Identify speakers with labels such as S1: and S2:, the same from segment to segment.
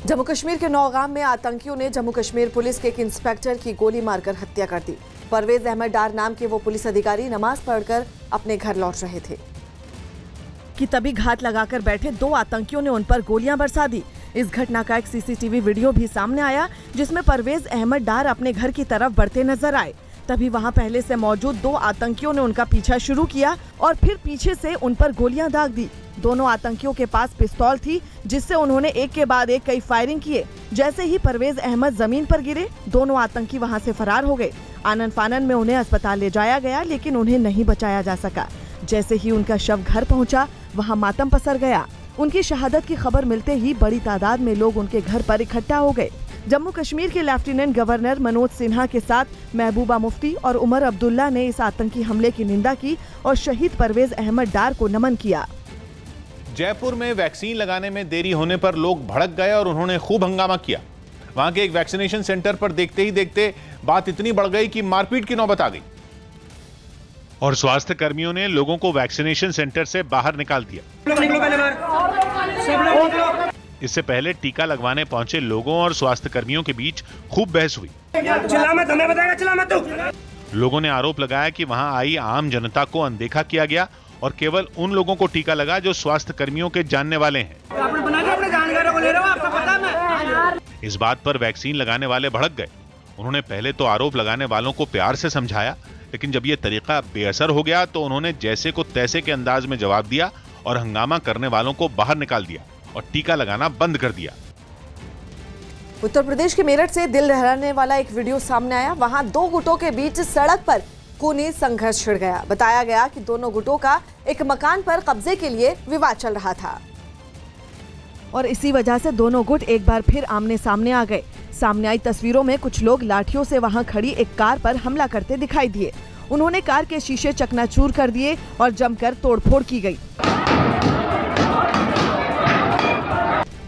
S1: जम्मू कश्मीर के नौगाम में आतंकियों ने जम्मू कश्मीर पुलिस के एक इंस्पेक्टर की गोली मारकर हत्या कर दी। परवेज अहमद डार नाम के वो पुलिस अधिकारी नमाज पढ़कर अपने घर लौट रहे थे
S2: कि तभी घात लगाकर बैठे दो आतंकियों ने उन पर गोलियां बरसा दी। इस घटना का एक सीसीटीवी वीडियो भी सामने आया जिसमें परवेज अहमद डार अपने घर की तरफ बढ़ते नजर आए। तभी वहां पहले से मौजूद दो आतंकियों ने उनका पीछा शुरू किया और फिर पीछे से उन पर गोलियां दाग दी। दोनों आतंकियों के पास पिस्तौल थी जिससे उन्होंने एक के बाद एक कई फायरिंग किए। जैसे ही परवेज अहमद जमीन पर गिरे, दोनों आतंकी वहां से फरार हो गए। आनन फानन में उन्हें अस्पताल ले जाया गया लेकिन उन्हें नहीं बचाया जा सका। जैसे ही उनका शव घर पहुंचा, वहां मातम पसर गया। उनकी शहादत की खबर मिलते ही बड़ी तादाद में लोग उनके घर पर इकट्ठा हो गए। जम्मू कश्मीर के लेफ्टिनेंट गवर्नर मनोज सिन्हा के साथ महबूबा मुफ्ती और उमर अब्दुल्ला ने इस आतंकी हमले की निंदा की और शहीद परवेज अहमद डार को नमन किया।
S3: जयपुर में वैक्सीन लगाने में देरी होने पर लोग भड़क गए और उन्होंने खूब हंगामा किया। वहां के एक वैक्सीनेशन सेंटर पर देखते ही देखते बात इतनी बढ़ गई कि मारपीट की नौबत आ गई और स्वास्थ्य कर्मियों ने लोगों को वैक्सीनेशन सेंटर से बाहर निकाल दिया। इससे पहले टीका लगवाने पहुंचे लोगों और स्वास्थ्य कर्मियों के बीच खूब बहस हुई। लोगों ने आरोप लगाया कि वहां आई आम जनता को अनदेखा किया गया और केवल उन लोगों को टीका लगा जो स्वास्थ्य कर्मियों के जानने वाले हैं। इस बात पर वैक्सीन लगाने वाले भड़क गए। उन्होंने पहले तो आरोप लगाने वालों को प्यार से समझाया, लेकिन जब ये तरीका बेअसर हो गया तो उन्होंने जैसे को तैसे के अंदाज में जवाब दिया और हंगामा करने वालों को बाहर निकाल दिया और टीका लगाना बंद कर दिया।
S1: उत्तर प्रदेश के मेरठ से दिल दहलाने वाला एक वीडियो सामने आया। वहां दो गुटों के बीच सड़क पर खूनी संघर्ष छिड़ गया। बताया गया कि दोनों गुटों का एक मकान पर कब्जे के लिए विवाद चल रहा था
S2: और इसी वजह से दोनों गुट एक बार फिर आमने सामने आ गए। सामने आई तस्वीरों में कुछ लोग लाठियों से वहां खड़ी एक कार पर हमला करते दिखाई दिए। उन्होंने कार के शीशे चकनाचूर कर दिए और जमकर तोड़फोड़ की गई।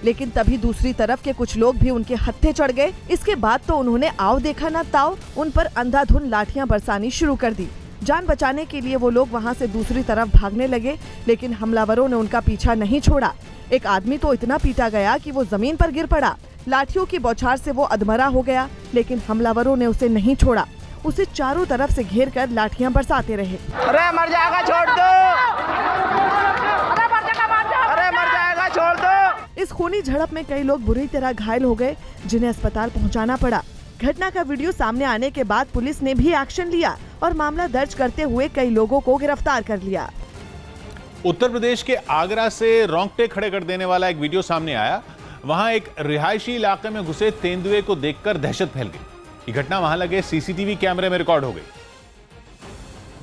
S2: लेकिन तभी दूसरी तरफ के कुछ लोग भी उनके हत्थे चढ़ गए। इसके बाद तो उन्होंने आओ देखा ना ताओ उन पर अंधाधुंध लाठियां बरसानी शुरू कर दी। जान बचाने के लिए वो लोग वहां से दूसरी तरफ भागने लगे, लेकिन हमलावरों ने उनका पीछा नहीं छोड़ा। एक आदमी तो इतना पीटा गया कि वो जमीन पर गिर पड़ा। लाठियों की बौछार से वो अधमरा हो गया, लेकिन हमलावरों ने उसे नहीं छोड़ा। उसे चारों तरफ से घेर कर लाठियां बरसाते रहे।
S4: अरे मर जाएगा, छोड़ दो। अरे मर जाएगा, छोड़ दो।
S2: इस खूनी झड़प में कई लोग बुरी तरह घायल हो गए, जिन्हें अस्पताल पहुंचाना पड़ा। घटना का वीडियो सामने आने के बाद पुलिस ने भी एक्शन लिया और मामला दर्ज करते हुए कई लोगों को गिरफ्तार कर लिया।
S3: उत्तर प्रदेश के आगरा से रोंगटे खड़े कर देने वाला एक वीडियो सामने आया। वहां एक रिहायशी इलाके में घुसे तेंदुए को देखकर दहशत फैल गई। ये घटना वहां लगे सीसीटीवी कैमरे में रिकॉर्ड हो गई,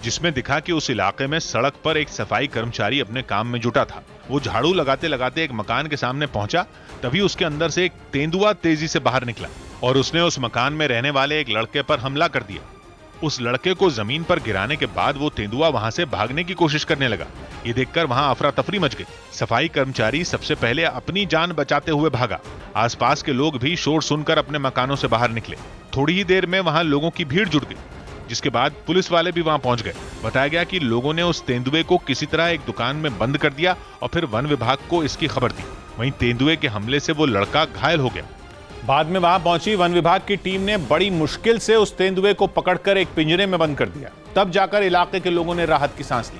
S3: जिसमें दिखा कि उस इलाके में सड़क पर एक सफाई कर्मचारी अपने काम में जुटा था। वो झाड़ू लगाते लगाते एक मकान के सामने पहुंचा। तभी उसके अंदर से एक तेंदुआ तेजी से बाहर निकला और उसने उस मकान में रहने वाले एक लड़के पर हमला कर दिया। उस लड़के को जमीन पर गिराने के बाद वो तेंदुआ वहां से भागने की कोशिश करने लगा। ये देखकर वहां अफरा तफरी मच गई। सफाई कर्मचारी सबसे पहले अपनी जान बचाते हुए भागा। आसपास के लोग भी शोर सुनकर अपने मकानों से बाहर निकले। थोड़ी ही देर में वहां लोगों की भीड़ जुट गई, जिसके बाद पुलिस वाले भी वहां पहुंच गए। बताया गया कि लोगों ने उस तेंदुए को किसी तरह एक दुकान में बंद कर दिया और फिर वन विभाग को इसकी खबर दी। वहीं तेंदुए के हमले से वो लड़का घायल हो गया। बाद में वहां पहुंची वन विभाग की टीम ने बड़ी मुश्किल से उस तेंदुए को पकड़कर एक पिंजरे में बंद कर दिया। तब जाकर इलाके के लोगों ने राहत की सांस ली।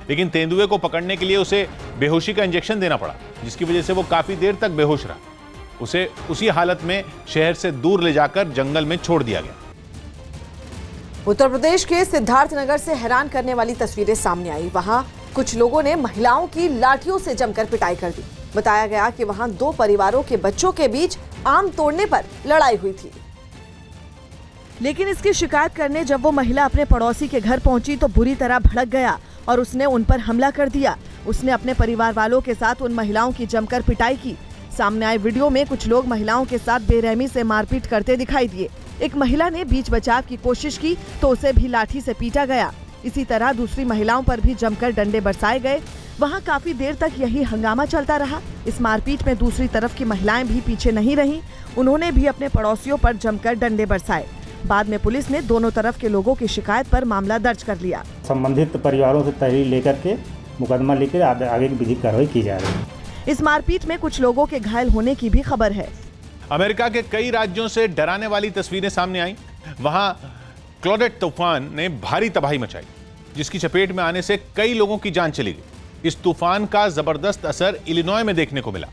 S3: लेकिन तेंदुए को पकड़ने के लिए उसे बेहोशी का इंजेक्शन देना पड़ा, जिसकी वजह से वो काफी देर तक बेहोश रहा। उसे उसी हालत में शहर से दूर ले जाकर जंगल में छोड़ दिया गया।
S1: उत्तर प्रदेश के सिद्धार्थनगर से हैरान करने वाली तस्वीरें सामने आई। वहां कुछ लोगों ने महिलाओं की लाठियों से जमकर पिटाई कर दी। बताया गया कि वहां दो परिवारों के बच्चों के बीच आम तोड़ने पर लड़ाई हुई थी।
S2: लेकिन इसकी शिकायत करने जब वो महिला अपने पड़ोसी के घर पहुंची तो बुरी तरह भड़क गया और उसने उन पर हमला कर दिया। उसने अपने परिवार वालों के साथ उन महिलाओं की जमकर पिटाई की। सामने आए वीडियो में कुछ लोग महिलाओं के साथ बेरहमी से मारपीट करते दिखाई दिए। एक महिला ने बीच बचाव की कोशिश की तो उसे भी लाठी से पीटा गया। इसी तरह दूसरी महिलाओं पर भी जमकर डंडे बरसाए गए। वहां काफी देर तक यही हंगामा चलता रहा। इस मारपीट में दूसरी तरफ की महिलाएं भी पीछे नहीं रहीं। उन्होंने भी अपने पड़ोसियों पर जमकर डंडे बरसाए। बाद में पुलिस ने दोनों तरफ के लोगों की शिकायत पर मामला दर्ज कर लिया।
S5: संबंधित परिवारों से तहरीर लेकर के मुकदमा लेकर आगे की विधिक कार्रवाई की जा रही है।
S2: इस मारपीट में कुछ लोगों के घायल होने की भी खबर है।
S3: अमेरिका के कई राज्यों से डराने वाली तस्वीरें सामने आई। वहां क्लॉडेट तूफान ने भारी तबाही मचाई, जिसकी चपेट में आने से कई लोगों की जान चली गई। इस तूफान का जबरदस्त असर इलिनॉय में देखने को मिला,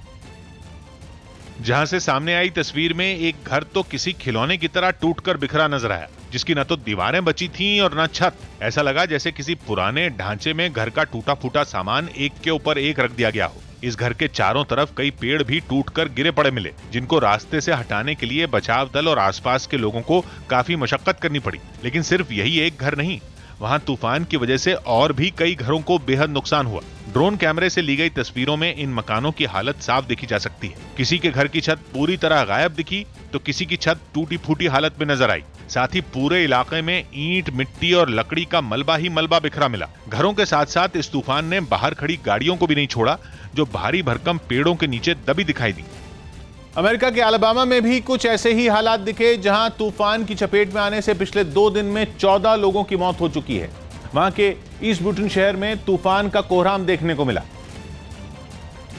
S3: जहां से सामने आई तस्वीर में एक घर तो किसी खिलौने की तरह टूटकर बिखरा नजर आया, जिसकी न तो दीवारें बची थीं और न छत। ऐसा लगा जैसे किसी पुराने ढांचे में घर का टूटा फूटा सामान एक के ऊपर एक रख दिया गया हो। इस घर के चारों तरफ कई पेड़ भी टूटकर गिरे पड़े मिले, जिनको रास्ते से हटाने के लिए बचाव दल और आसपास के लोगों को काफी मशक्कत करनी पड़ी। लेकिन सिर्फ यही एक घर नहीं, वहां तूफान की वजह से और भी कई घरों को बेहद नुकसान हुआ। ड्रोन कैमरे से ली गई तस्वीरों में इन मकानों की हालत साफ देखी जा सकती है। किसी के घर की छत पूरी तरह गायब दिखी तो किसी की छत टूटी फूटी हालत में नजर आई। साथ ही पूरे इलाके में ईंट, मिट्टी और लकड़ी का मलबा ही मलबा बिखरा मिला। घरों के साथ साथ इस तूफान ने बाहर खड़ी गाड़ियों को भी नहीं छोड़ा, जो भारी भरकम पेड़ों के नीचे दबी दिखाई दी। अमेरिका के अलाबामा में भी कुछ ऐसे ही हालात दिखे, जहां तूफान की चपेट में आने से पिछले 2 दिन में 14 लोगों की मौत हो चुकी है। वहां के ईस्ट ब्यूटन शहर में तूफान का कोहराम देखने को मिला,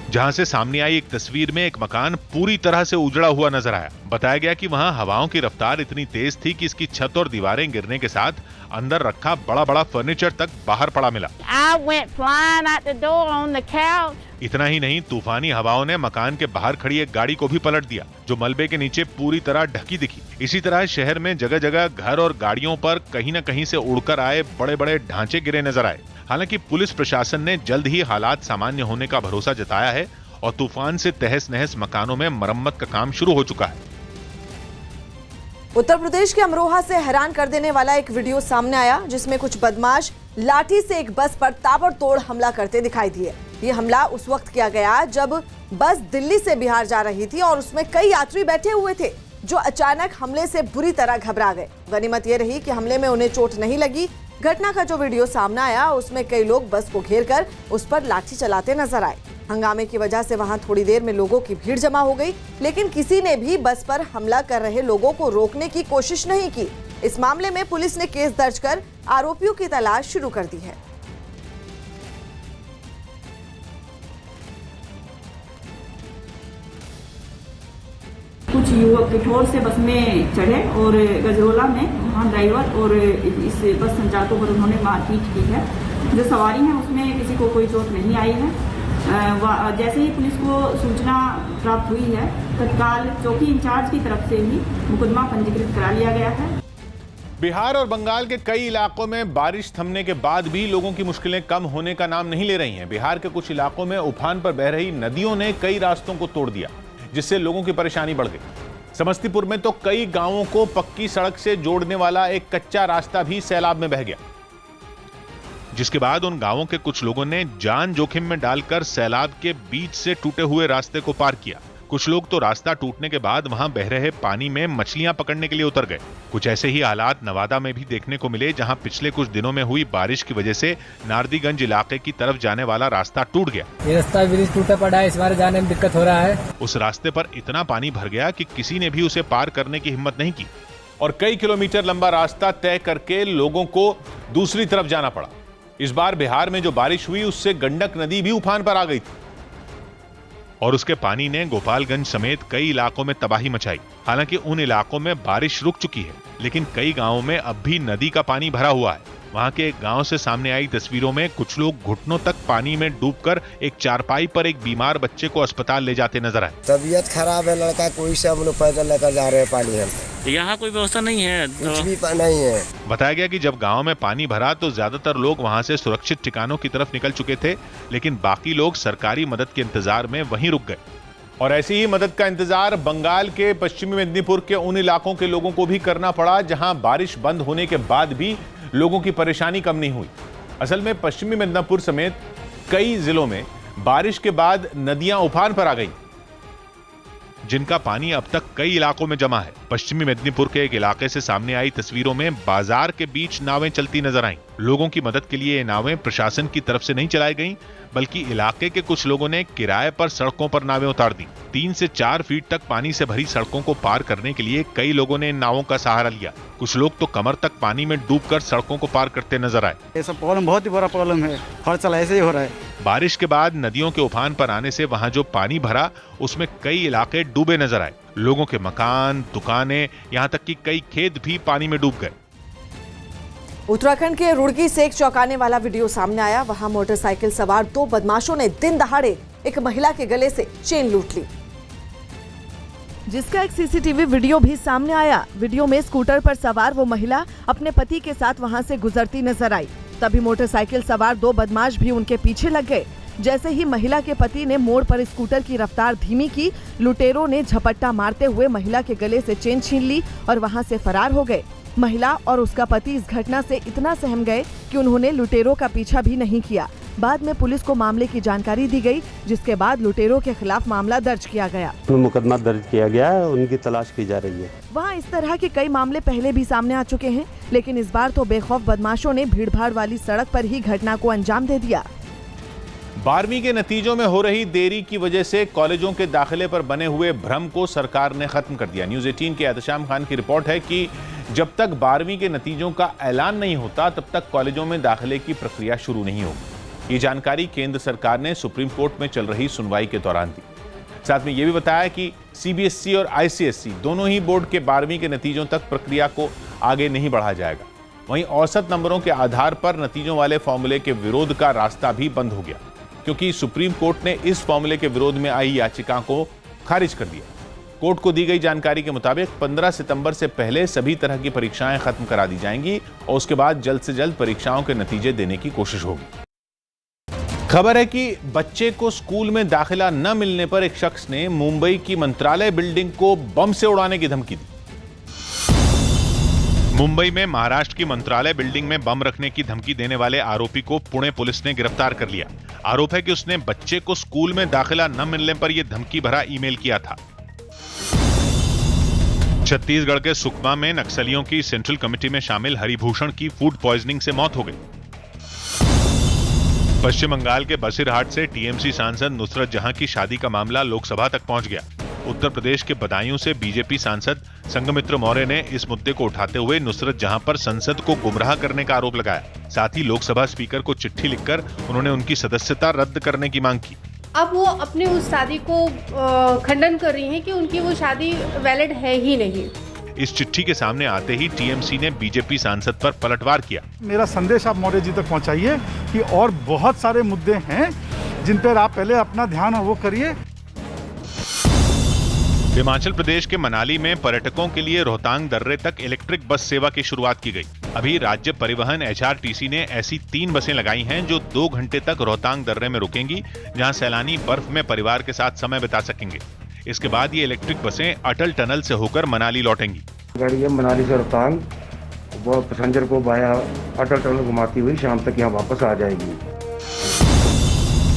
S3: जहां से सामने आई एक तस्वीर में एक मकान पूरी तरह से उजड़ा हुआ नजर आया। बताया गया कि वहां हवाओं की रफ्तार इतनी तेज थी कि इसकी छत और दीवारें गिरने के साथ अंदर रखा बड़ा बड़ा फर्नीचर तक बाहर पड़ा मिला।
S6: I went flying out the door on the couch.
S3: इतना ही नहीं, तूफानी हवाओं ने मकान के बाहर खड़ी एक गाड़ी को भी पलट दिया, जो मलबे के नीचे पूरी तरह ढकी दिखी। इसी तरह शहर में जगह जगह घर और गाड़ियों पर कहीं न कहीं से उड़कर आए बड़े बड़े ढांचे गिरे नजर आए। हालांकि पुलिस प्रशासन ने जल्द ही हालात सामान्य होने का भरोसा जताया है और तूफान से तहस नहस मकानों में मरम्मत का काम शुरू हो चुका है।
S1: उत्तर प्रदेश के अमरोहा से हैरान कर देने वाला एक वीडियो सामने आया, जिसमें कुछ बदमाश लाठी से एक बस पर ताबड़तोड़ हमला करते दिखाई दिए। ये हमला उस वक्त किया गया जब बस दिल्ली से बिहार जा रही थी और उसमें कई यात्री बैठे हुए थे, जो अचानक हमले से बुरी तरह घबरा गए। गनीमत यह रही कि हमले में उन्हें चोट नहीं लगी। घटना का जो वीडियो सामने आया, उसमें कई लोग बस को घेरकर उस पर लाठी चलाते नजर आए। हंगामे की वजह से वहां थोड़ी देर में लोगों की भीड़ जमा हो गई, लेकिन किसी ने भी बस पर हमला कर रहे लोगों को रोकने की कोशिश नहीं की। इस मामले में पुलिस ने केस दर्ज कर आरोपियों की तलाश शुरू कर दी है।
S7: कुछ युवक पिठोर से बस में चढ़े और गजरोला में वहाँ ड्राइवर और इस बस संचालकों पर उन्होंने मारपीट की है। जो सवारी है उसमें किसी को कोई चोट नहीं आई है। जैसे ही पुलिस को सूचना प्राप्त हुई है, तत्काल चौकी इंचार्ज की तरफ से ही मुकदमा पंजीकृत करा लिया गया है।
S3: बिहार और बंगाल के कई इलाकों में बारिश थमने के बाद भी लोगों की मुश्किलें कम होने का नाम नहीं ले रही हैं। बिहार के कुछ इलाकों में उफान पर बह रही नदियों ने कई रास्तों को तोड़ दिया, जिससे लोगों की परेशानी बढ़ गई। समस्तीपुर में तो कई गांवों को पक्की सड़क से जोड़ने वाला एक कच्चा रास्ता भी सैलाब में बह गया, जिसके बाद उन गांवों के कुछ लोगों ने जान जोखिम में डालकर सैलाब के बीच से टूटे हुए रास्ते को पार किया। कुछ लोग तो रास्ता टूटने के बाद वहां बह रहे पानी में मछलियां पकड़ने के लिए उतर गए। कुछ ऐसे ही हालात नवादा में भी देखने को मिले, जहां पिछले कुछ दिनों में हुई बारिश की वजह से नारदीगंज इलाके की तरफ जाने वाला रास्ता टूट गया।
S8: ये रास्ता ब्रिज टूटा पड़ा है, इस बार जाने में दिक्कत हो रहा है।
S3: उस रास्ते पर इतना पानी भर गया कि किसी ने भी उसे पार करने की हिम्मत नहीं की और कई किलोमीटर लंबा रास्ता तय करके लोगों को दूसरी तरफ जाना पड़ा। इस बार बिहार में जो बारिश हुई, उससे गंडक नदी भी उफान पर आ गई थी और उसके पानी ने गोपालगंज समेत कई इलाकों में तबाही मचाई। हालांकि उन इलाकों में बारिश रुक चुकी है, लेकिन कई गांवों में अब भी नदी का पानी भरा हुआ है। वहां के एक गांव से सामने आई तस्वीरों में कुछ लोग घुटनों तक पानी में डूबकर एक चारपाई पर एक बीमार बच्चे को अस्पताल ले जाते नजर आए।
S9: तबीयत खराब है लड़का, कोई से हम लोग पैदल लेकर जा रहे हैं पानी हम।
S10: यहाँ कोई व्यवस्था नहीं है,
S9: कुछ भी नहीं है।
S3: बताया गया कि जब गांव में पानी भरा तो ज्यादातर लोग वहां से सुरक्षित ठिकानों की तरफ निकल चुके थे, लेकिन बाकी लोग सरकारी मदद के इंतजार में वहीं रुक गए। और ऐसी ही मदद का इंतजार बंगाल के पश्चिमी मेदिनीपुर के उन इलाकों के लोगों को भी करना पड़ा, जहां बारिश बंद होने के बाद भी लोगों की परेशानी कम नहीं हुई। असल में पश्चिमी मेदिनीपुर समेत कई जिलों में बारिश के बाद नदियां उफान पर आ गई, जिनका पानी अब तक कई इलाकों में जमा है। पश्चिमी मेदिनीपुर के एक इलाके से सामने आई तस्वीरों में बाजार के बीच नावें चलती नजर आईं। लोगों की मदद के लिए ये नावें प्रशासन की तरफ से नहीं चलाई गईं, बल्कि इलाके के कुछ लोगों ने किराए पर सड़कों पर नावें उतार दी। 3 से 4 फीट तक पानी से भरी सड़कों को पार करने के लिए कई लोगों ने इन नावों का सहारा लिया। कुछ लोग तो कमर तक पानी में डूबकर सड़कों को पार करते नजर आए।
S9: ये सब प्रॉब्लम बहुत ही बड़ा प्रॉब्लम है, हर साल ऐसे ही हो रहा है।
S3: बारिश के बाद नदियों के उफान पर आने से वहां जो पानी भरा उसमें कई इलाके डूबे नजर आए। लोगों के मकान, दुकानें, यहाँ तक कि कई खेत भी पानी में डूब गए।
S1: उत्तराखंड के रुड़की से एक चौंकाने वाला वीडियो सामने आया। वहां मोटरसाइकिल सवार 2 बदमाशों ने दिन दहाड़े एक महिला के गले से चेन लूट ली,
S2: जिसका एक सीसीटीवी वीडियो भी सामने आया। वीडियो में स्कूटर पर सवार वो महिला अपने पति के साथ वहां से गुजरती नजर आई। तभी मोटरसाइकिल सवार 2 बदमाश भी उनके पीछे लग गए। जैसे ही महिला के पति ने मोड़ पर स्कूटर की रफ्तार धीमी की, लुटेरों ने झपट्टा मारते हुए महिला के गले से चेन छीन ली और वहां से फरार हो गए। महिला और उसका पति इस घटना से इतना सहम गए कि उन्होंने लुटेरों का पीछा भी नहीं किया। बाद में पुलिस को मामले की जानकारी दी गई, जिसके बाद लुटेरों के खिलाफ मामला दर्ज किया गया।
S11: मुकदमा दर्ज किया गया है, उनकी तलाश की जा रही है।
S2: वहाँ इस तरह के कई मामले पहले भी सामने आ चुके हैं, लेकिन इस बार तो बेखौफ बदमाशों ने भीड़भाड़ वाली सड़क पर ही घटना को अंजाम दे दिया।
S3: 12वीं के नतीजों में हो रही देरी की वजह से कॉलेजों के दाखिले पर बने हुए भ्रम को सरकार ने खत्म कर दिया। न्यूज़ 18 के एहतशाम खान की रिपोर्ट है कि जब तक 12वीं के नतीजों का ऐलान नहीं होता तब तक कॉलेजों में दाखिले की प्रक्रिया शुरू नहीं होगी। ये जानकारी केंद्र सरकार ने सुप्रीम कोर्ट में चल रही सुनवाई के दौरान दी। साथ में यह भी बताया कि सीबीएसई और आईसीएसई दोनों ही बोर्ड के 12वीं के नतीजों तक प्रक्रिया को आगे नहीं बढ़ाया जाएगा। वहीं औसत नंबरों के आधार पर नतीजों वाले फॉर्मूले के विरोध का रास्ता भी बंद हो गया, क्योंकि सुप्रीम कोर्ट ने इस फॉर्मूले के विरोध में आई याचिका को खारिज कर दिया। कोर्ट को दी गई जानकारी के मुताबिक 15 सितंबर से पहले सभी तरह की परीक्षाएं खत्म करा दी जाएंगी और उसके बाद जल्द से जल्द परीक्षाओं के नतीजे देने की कोशिश होगी। खबर है कि बच्चे को स्कूल में दाखिला न मिलने पर एक शख्स ने मुंबई की मंत्रालय बिल्डिंग को बम से उड़ाने की धमकी दी। मुंबई में महाराष्ट्र की मंत्रालय बिल्डिंग में बम रखने की धमकी देने वाले आरोपी को पुणे पुलिस ने गिरफ्तार कर लिया। आरोप है कि उसने बच्चे को स्कूल में दाखिला न मिलने पर यह धमकी भरा ईमेल किया था। छत्तीसगढ़ के सुकमा में नक्सलियों की सेंट्रल कमेटी में शामिल हरिभूषण की फूड पॉइजनिंग से मौत हो गई। पश्चिम बंगाल के बसीरहाट से टीएमसी सांसद नुसरत जहां की शादी का मामला लोकसभा तक पहुंच गया। उत्तर प्रदेश के बदायूं से बीजेपी सांसद संघमित्र मौर्य ने इस मुद्दे को उठाते हुए नुसरत जहां पर संसद को गुमराह करने का आरोप लगाया। साथ ही लोकसभा स्पीकर को चिट्ठी लिखकर उन्होंने उनकी सदस्यता रद्द करने की मांग की।
S12: अब वो अपनी उस शादी को खंडन कर रही हैं कि उनकी वो शादी वैलिड है ही नहीं।
S3: इस चिट्ठी के सामने आते ही टीएमसी ने बीजेपी सांसद पर पलटवार किया।
S13: मेरा संदेश आप मौर्य जी तक पहुंचाइए कि और बहुत सारे मुद्दे हैं जिन पर आप पहले अपना ध्यान वो करिए।
S3: हिमाचल प्रदेश के मनाली में पर्यटकों के लिए रोहतांग दर्रे तक इलेक्ट्रिक बस सेवा की शुरुआत की गई। अभी राज्य परिवहन एचआरटीसी ने ऐसी 3 बसें लगाई हैं जो 2 घंटे तक रोहतांग दर्रे में रुकेंगी, जहां सैलानी बर्फ में परिवार के साथ समय बिता सकेंगे। इसके बाद ये इलेक्ट्रिक बसें अटल टनल से होकर मनाली लौटेंगी।
S9: गाड़ी मनाली से रोहतांग वो पैसेंजर को बाया अटल टनल घुमाती हुई शाम तक यहाँ वापस आ जाएगी।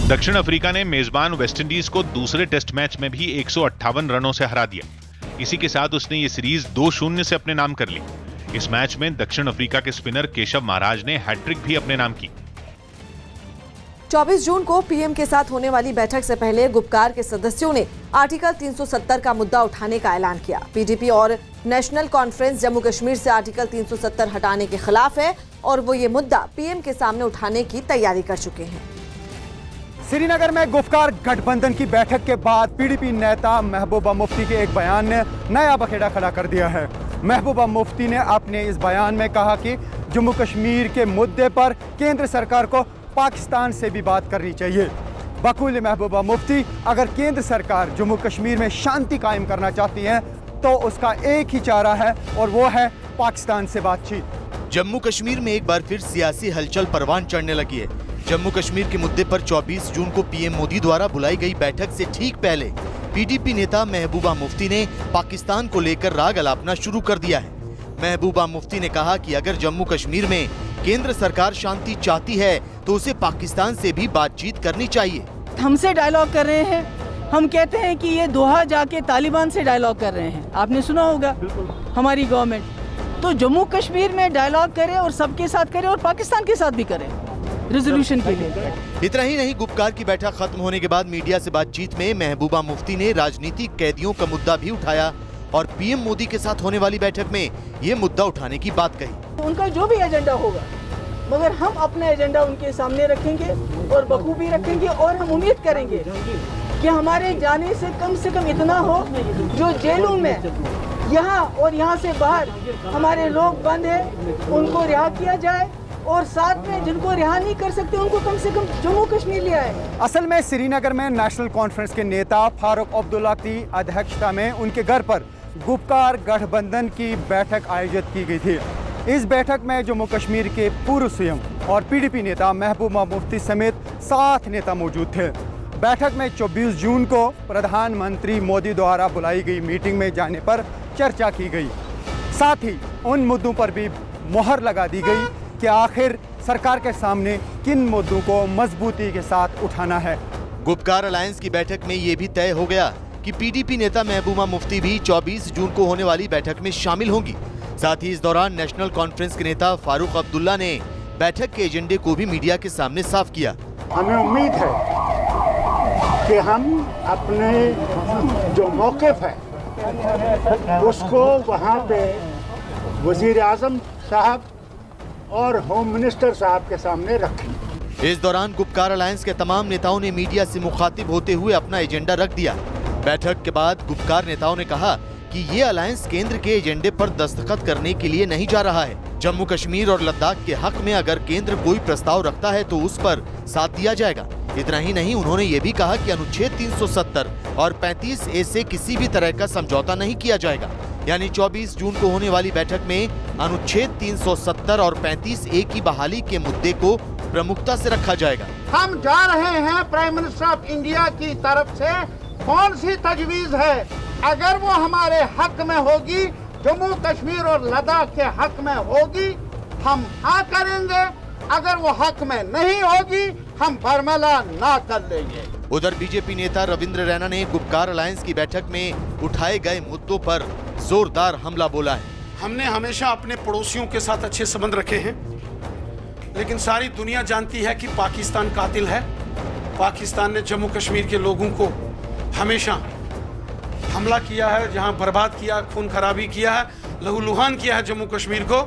S3: दक्षिण अफ्रीका ने मेजबान वेस्टइंडीज को दूसरे टेस्ट मैच में भी 158 रनों से हरा दिया। इसी के साथ उसने ये सीरीज 2-0 से अपने नाम कर ली। इस मैच में दक्षिण अफ्रीका के स्पिनर केशव महाराज ने हैट्रिक भी अपने नाम की।
S1: 24 जून को पीएम के साथ होने वाली बैठक से पहले गुपकार के सदस्यों ने आर्टिकल 370 का मुद्दा उठाने का ऐलान किया। पीडीपी और नेशनल कॉन्फ्रेंस जम्मू कश्मीर से आर्टिकल 370 हटाने के खिलाफ है और वो ये मुद्दा पीएम के सामने उठाने की तैयारी कर चुके हैं।
S14: श्रीनगर में गुपकार गठबंधन की बैठक के बाद पीडीपी नेता महबूबा मुफ्ती के एक बयान ने नया बखेड़ा खड़ा कर दिया है। महबूबा मुफ्ती ने अपने इस बयान में कहा कि जम्मू कश्मीर के मुद्दे पर केंद्र सरकार को पाकिस्तान से भी बात करनी चाहिए। बकौल महबूबा मुफ्ती, अगर केंद्र सरकार जम्मू कश्मीर में शांति कायम करना चाहती है तो उसका एक ही चारा है और वो है पाकिस्तान से बातचीत।
S15: जम्मू कश्मीर में एक बार फिर सियासी हलचल परवान चढ़ने लगी है। जम्मू कश्मीर के मुद्दे पर 24 जून को पीएम मोदी द्वारा बुलाई गई बैठक से ठीक पहले पीडीपी नेता महबूबा मुफ्ती ने पाकिस्तान को लेकर राग अलापना शुरू कर दिया है। महबूबा मुफ्ती ने कहा कि अगर जम्मू कश्मीर में केंद्र सरकार शांति चाहती है तो उसे पाकिस्तान से भी बातचीत करनी चाहिए।
S16: हमसे डायलॉग कर रहे हैं, हम कहते हैं कि ये दोहा जाके तालिबान से डायलॉग कर रहे हैं। आपने सुना होगा हमारी गवर्नमेंट, तो जम्मू कश्मीर में डायलॉग करे और सबके साथ करे और पाकिस्तान के साथ भी करे रेजोल्यूशन के लिए।
S15: इतना ही नहीं, गुपकार की बैठक खत्म होने के बाद मीडिया से बातचीत में महबूबा मुफ्ती ने राजनीतिक कैदियों का मुद्दा भी उठाया और पीएम मोदी के साथ होने वाली बैठक में ये मुद्दा उठाने की बात कही।
S16: उनका जो भी एजेंडा होगा, मगर हम अपना एजेंडा उनके सामने रखेंगे और बखूबी रखेंगे और हम उम्मीद करेंगे कि हमारे जाने से कम इतना हो, जो जेलों में यहाँ और यहाँ से बाहर हमारे लोग बंद हैं उनको रिहा किया जाए और साथ में जिनको रिहा नहीं कर सकते उनको कम से कम जम्मू कश्मीर ले आए।
S14: असल में श्रीनगर में नेशनल कॉन्फ्रेंस के नेता फारूक अब्दुल्ला की अध्यक्षता में उनके घर पर गुपकार गठबंधन की बैठक आयोजित की गई थी। इस बैठक में जम्मू कश्मीर के पूर्व सीएम और पीडीपी नेता महबूबा मुफ्ती समेत 7 नेता मौजूद थे। बैठक में 24 जून को प्रधानमंत्री मोदी द्वारा बुलाई गई मीटिंग में जाने पर चर्चा की गई। साथ ही उन मुद्दों पर भी मुहर लगा दी गई कि आखिर सरकार के सामने किन मुद्दों को मजबूती के साथ उठाना है।
S15: गुपकार अलायंस की बैठक में ये भी तय हो गया कि पीडीपी नेता महबूबा मुफ्ती भी 24 जून को होने वाली बैठक में शामिल होंगी। साथ ही इस दौरान नेशनल कॉन्फ्रेंस के नेता फारूक अब्दुल्ला ने बैठक के एजेंडे को भी मीडिया के सामने साफ किया।
S17: हमें उम्मीद है कि हम अपने जो मौक़िफ़ है उसको वहाँ पे वज़ीर आज़म साहब और होम मिनिस्टर साहब के सामने रखें।
S15: इस दौरान गुपकार अलायंस के तमाम नेताओं ने मीडिया से मुखातिब होते हुए अपना एजेंडा रख दिया। बैठक के बाद गुपकार नेताओं ने कहा कि ये अलायंस केंद्र के एजेंडे पर दस्तखत करने के लिए नहीं जा रहा है। जम्मू कश्मीर और लद्दाख के हक में अगर केंद्र कोई प्रस्ताव रखता है तो उस पर साथ दिया जाएगा। इतना ही नहीं, उन्होंने ये भी कहा कि अनुच्छेद 370 और 35A से किसी भी तरह का समझौता नहीं किया जाएगा। यानी 24 जून को होने वाली बैठक में अनुच्छेद 370 और 35A की बहाली के मुद्दे को प्रमुखता से रखा जाएगा।
S17: हम जा रहे हैं प्राइम मिनिस्टर ऑफ इंडिया की तरफ से कौन सी तजवीज है, अगर वो हमारे हक में होगी, जम्मू कश्मीर और लद्दाख के हक में होगी, हम हाँ करेंगे। अगर वो हक में नहीं होगी, हम बरमला ना कर लेंगे।
S15: उधर बीजेपी नेता रविंद्र रैना ने गुपकार अलायंस की बैठक में उठाए गए मुद्दों पर जोरदार हमला बोला है।
S18: हमने हमेशा अपने पड़ोसियों के साथ अच्छे संबंध रखे हैं, लेकिन सारी दुनिया जानती है कि पाकिस्तान कातिल है। पाकिस्तान ने जम्मू कश्मीर के लोगों को हमेशा हमला किया है, जहां बर्बाद किया, खून खराबी किया है, लहूलुहान किया है जम्मू कश्मीर को।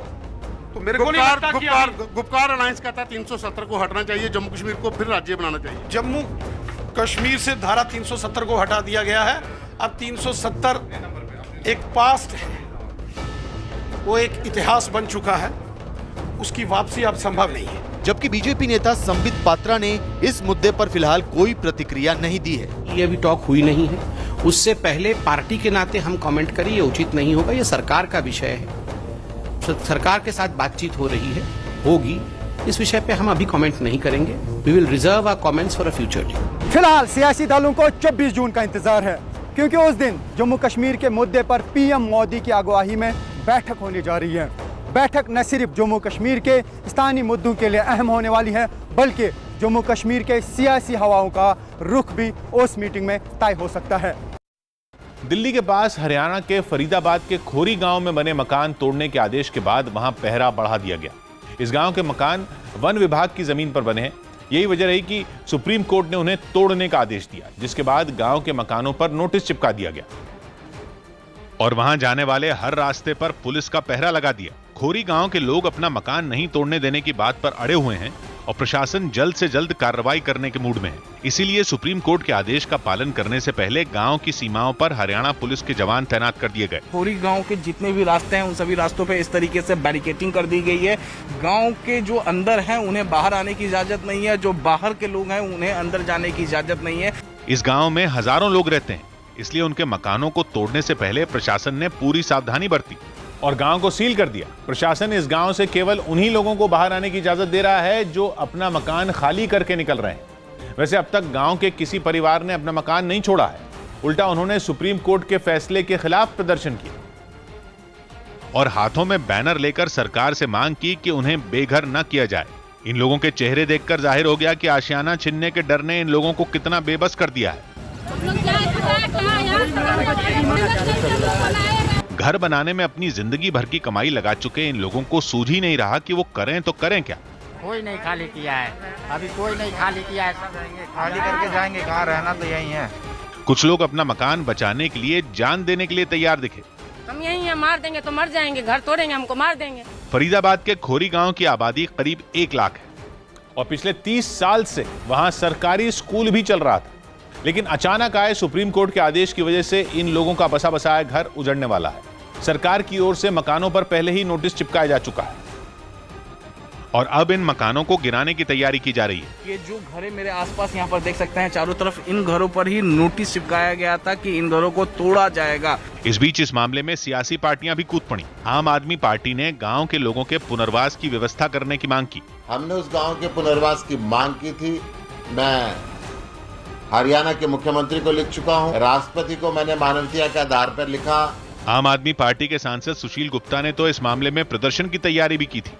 S18: तो मेरे को नहीं लगता कि
S19: गुपकार अलायंस कहता है 370 को हटना चाहिए, जम्मू कश्मीर को फिर राज्य बनाना चाहिए।
S18: जम्मू कश्मीर से धारा 370 को हटा दिया गया है। अब 370 एक पास्ट है, वो एक इतिहास बन चुका है, उसकी वापसी अब संभव नहीं है।
S15: जबकि बीजेपी नेता संबित पात्रा ने इस मुद्दे पर फिलहाल कोई प्रतिक्रिया नहीं दी है।
S20: ये अभी टॉक हुई नहीं है, उससे पहले पार्टी के नाते हम कमेंट करें ये उचित नहीं होगा। ये सरकार का विषय है, सरकार के साथ बातचीत हो रही है, होगी। इस विषय पे हम अभी कमेंट नहीं करेंगे। We will reserve our comments for a future day.
S14: फिलहाल सियासी दलों को 24 जून का इंतजार है, क्योंकि उस दिन जम्मू कश्मीर के मुद्दे पर पीएम मोदी की अगुवाई में बैठक होने जा रही है। बैठक न सिर्फ जम्मू कश्मीर के स्थानीय मुद्दों के लिए अहम होने वाली है, बल्कि जम्मू कश्मीर के सियासी हवाओं का रुख भी उस मीटिंग में तय हो सकता है।
S3: दिल्ली के पास हरियाणा के फरीदाबाद के खोरी गांव में बने मकान तोड़ने के आदेश के बाद वहां पहरा बढ़ा दिया गया। इस गांव के मकान वन विभाग की जमीन पर बने हैं। यही वजह रही कि सुप्रीम कोर्ट ने उन्हें तोड़ने का आदेश दिया, जिसके बाद गांव के मकानों पर नोटिस चिपका दिया गया और वहां जाने वाले हर रास्ते पर पुलिस का पहरा लगा दिया। खोरी गांव के लोग अपना मकान नहीं तोड़ने देने की बात पर अड़े हुए हैं और प्रशासन जल्द से जल्द कार्रवाई करने के मूड में है। इसीलिए सुप्रीम कोर्ट के आदेश का पालन करने से पहले गांव की सीमाओं पर हरियाणा पुलिस के जवान तैनात कर दिए गए।
S8: खोरी गांव के जितने भी रास्ते हैं उन सभी रास्तों पे इस तरीके से बैरिकेडिंग कर दी गई है। गांव के जो अंदर हैं उन्हें बाहर आने की इजाजत नहीं है, जो बाहर के लोग हैं उन्हें अंदर जाने की इजाजत नहीं है।
S3: इस गाँव में हजारों लोग रहते हैं, इसलिए उनके मकानों को तोड़ने से पहले प्रशासन ने पूरी सावधानी बरती और गांव को सील कर दिया। प्रशासन इस गांव से केवल उन्हीं लोगों को बाहर आने की इजाजत दे रहा है जो अपना मकान खाली करके निकल रहे हैं। वैसे अब तक गांव के किसी परिवार ने अपना मकान नहीं छोड़ा है, उल्टा उन्होंने सुप्रीम कोर्ट के फैसले के खिलाफ प्रदर्शन किया और हाथों में बैनर लेकर सरकार से मांग की कि उन्हें बेघर न किया जाए। इन लोगों के चेहरे देखकर जाहिर हो गया कि आशियाना छीनने के डर ने इन लोगों को कितना बेबस कर दिया है। घर बनाने में अपनी जिंदगी भर की कमाई लगा चुके इन लोगों को सूझ ही नहीं रहा कि वो करें तो करें क्या।
S4: कोई नहीं खाली किया है, अभी कोई नहीं खाली किया है, सब रहेंगे खाली करके जाएंगे, कहाँ रहना तो यही है।
S3: कुछ लोग अपना मकान बचाने के लिए जान देने के लिए तैयार दिखे।
S6: हम यही हैं, मार देंगे तो मर जाएंगे, घर तोड़ेंगे हमको मार देंगे।
S3: फरीदाबाद के खोरी गांव की आबादी करीब 1 लाख है और पिछले 30 साल से वहां सरकारी स्कूल भी चल रहा था, लेकिन अचानक आए सुप्रीम कोर्ट के आदेश की वजह से इन लोगों का बसा बसाया घर उजड़ने वाला है। सरकार की ओर से मकानों पर पहले ही नोटिस चिपकाया जा चुका है और अब इन मकानों को गिराने की तैयारी की जा रही है।
S8: ये जो घर है मेरे आसपास यहाँ पर देख सकते हैं, चारों तरफ इन घरों पर ही नोटिस चिपकाया गया था कि इन घरों को तोड़ा जाएगा।
S3: इस बीच इस मामले में सियासी पार्टियां भी कूद पड़ी। आम आदमी पार्टी ने गांव के लोगों के पुनर्वास की व्यवस्था करने की मांग की।
S21: हमने उस गांव के पुनर्वास की मांग की थी। मैं हरियाणा के मुख्यमंत्री को लिख चुका हूं, राष्ट्रपति को मैंने मानवता के आधार पर लिखा।
S3: आम आदमी पार्टी के सांसद सुशील गुप्ता ने तो इस मामले में प्रदर्शन की तैयारी भी की थी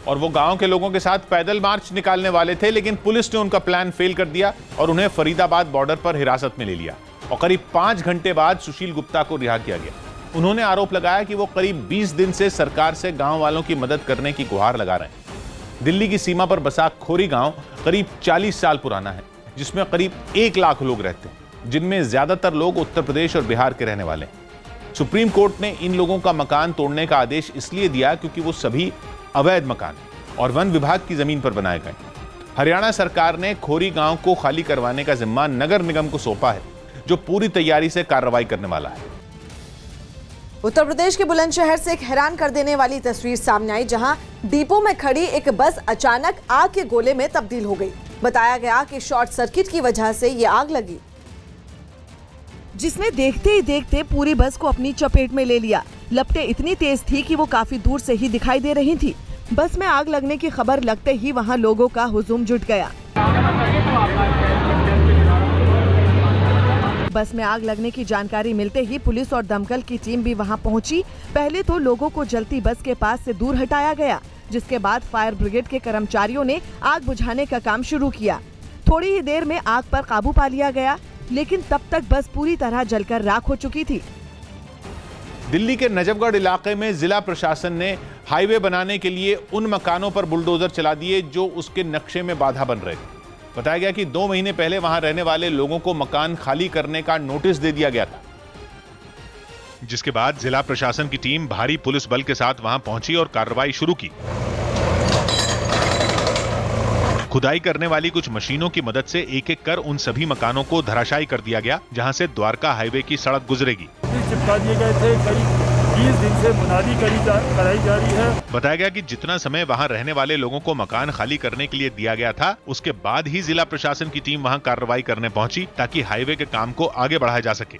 S3: और वो गांव के लोगों के साथ पैदल मार्च निकालने वाले थे, लेकिन पुलिस ने उनका प्लान फेल कर दिया और उन्हें फरीदाबाद बॉर्डर पर हिरासत में ले लिया और करीब 5 घंटे बाद सुशील गुप्ता को रिहा किया गया। उन्होंने आरोप लगाया कि वो करीब 20 दिन से सरकार से गांव वालों की मदद करने की गुहार लगा रहे हैं। दिल्ली की सीमा पर बसा खोरी गांव करीब 40 साल पुराना है, जिसमें करीब 1 लाख लोग रहते हैं, जिनमें ज्यादातर लोग उत्तर प्रदेश और बिहार के रहने वाले हैं। सुप्रीम कोर्ट ने इन लोगों का मकान तोड़ने का आदेश इसलिए दिया क्योंकि वो सभी अवैध मकान और वन विभाग की जमीन पर बनाए गए। हरियाणा सरकार ने खोरी गांव को खाली करवाने का जिम्मा नगर निगम को सौंपा है, जो पूरी तैयारी से कार्रवाई करने वाला है।
S1: उत्तर प्रदेश के बुलंदशहर से एक हैरान कर देने वाली तस्वीर सामने आई, जहां डिपो में खड़ी एक बस अचानक आग के गोले में तब्दील हो गई। बताया गया कि शॉर्ट सर्किट की वजह से ये आग लगी,
S2: जिसने देखते ही देखते पूरी बस को अपनी चपेट में ले लिया। लपटें इतनी तेज थी कि वो काफी दूर से ही दिखाई दे रही थी। बस में आग लगने की खबर लगते ही वहां लोगों का हुजूम जुट गया। बस में आग लगने की जानकारी मिलते ही पुलिस और दमकल की टीम भी वहां पहुंची। पहले तो लोगों को जलती बस के पास से दूर हटाया गया, जिसके बाद फायर ब्रिगेड के कर्मचारियों ने आग बुझाने का काम शुरू किया। थोड़ी ही देर में आग पर काबू पा लिया गया, लेकिन तब तक बस पूरी तरह जलकर राख हो चुकी थी।
S3: दिल्ली के नजफगढ़ इलाके में जिला प्रशासन ने हाईवे बनाने के लिए उन मकानों पर बुलडोजर चला दिए जो उसके नक्शे में बाधा बन रहे थे। बताया गया कि 2 महीने पहले वहां रहने वाले लोगों को मकान खाली करने का नोटिस दे दिया गया था, जिसके बाद जिला प्रशासन की टीम भारी पुलिस बल के साथ वहां पहुंची और कार्रवाई शुरू की। खुदाई करने वाली कुछ मशीनों की मदद से एक-एक कर उन सभी मकानों को धराशायी कर दिया गया, जहां से द्वारका हाईवे की सड़क गुजरेगी।
S22: चिपका दिए गए थे, करीब 20 दिन से मुनादी कराई जा रही है।
S3: बताया गया कि जितना समय वहां रहने वाले लोगों को मकान खाली करने के लिए दिया गया था, उसके बाद ही जिला प्रशासन की टीम वहां कार्रवाई करने पहुंची ताकि हाईवे के काम को आगे बढ़ाया जा सके।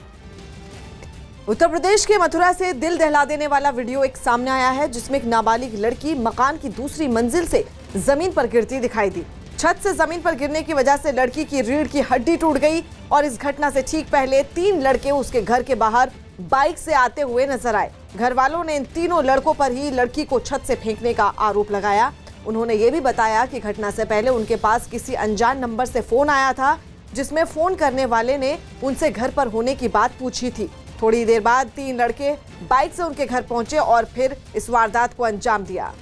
S1: उत्तर प्रदेश के मथुरा से दिल दहला देने वाला वीडियो एक सामने आया है, जिसमें एक नाबालिग लड़की मकान की दूसरी मंजिल से जमीन पर गिरती दिखाई दी। छत से जमीन पर गिरने की वजह से लड़की की रीढ़ की हड्डी टूट गई और इस घटना से ठीक पहले 3 लड़के उसके घर के बाहर बाइक से आते हुए नजर आए। घर वालों ने इन तीनों लड़कों पर ही लड़की को छत से फेंकने का आरोप लगाया। उन्होंने ये भी बताया कि घटना से पहले उनके पास किसी अनजान नंबर से फोन आया था, जिसमें फोन करने वाले ने उनसे घर पर होने की बात पूछी थी। थोड़ी देर बाद 3 लड़के बाइक से उनके घर पहुंचे और फिर इस वारदात को अंजाम दिया।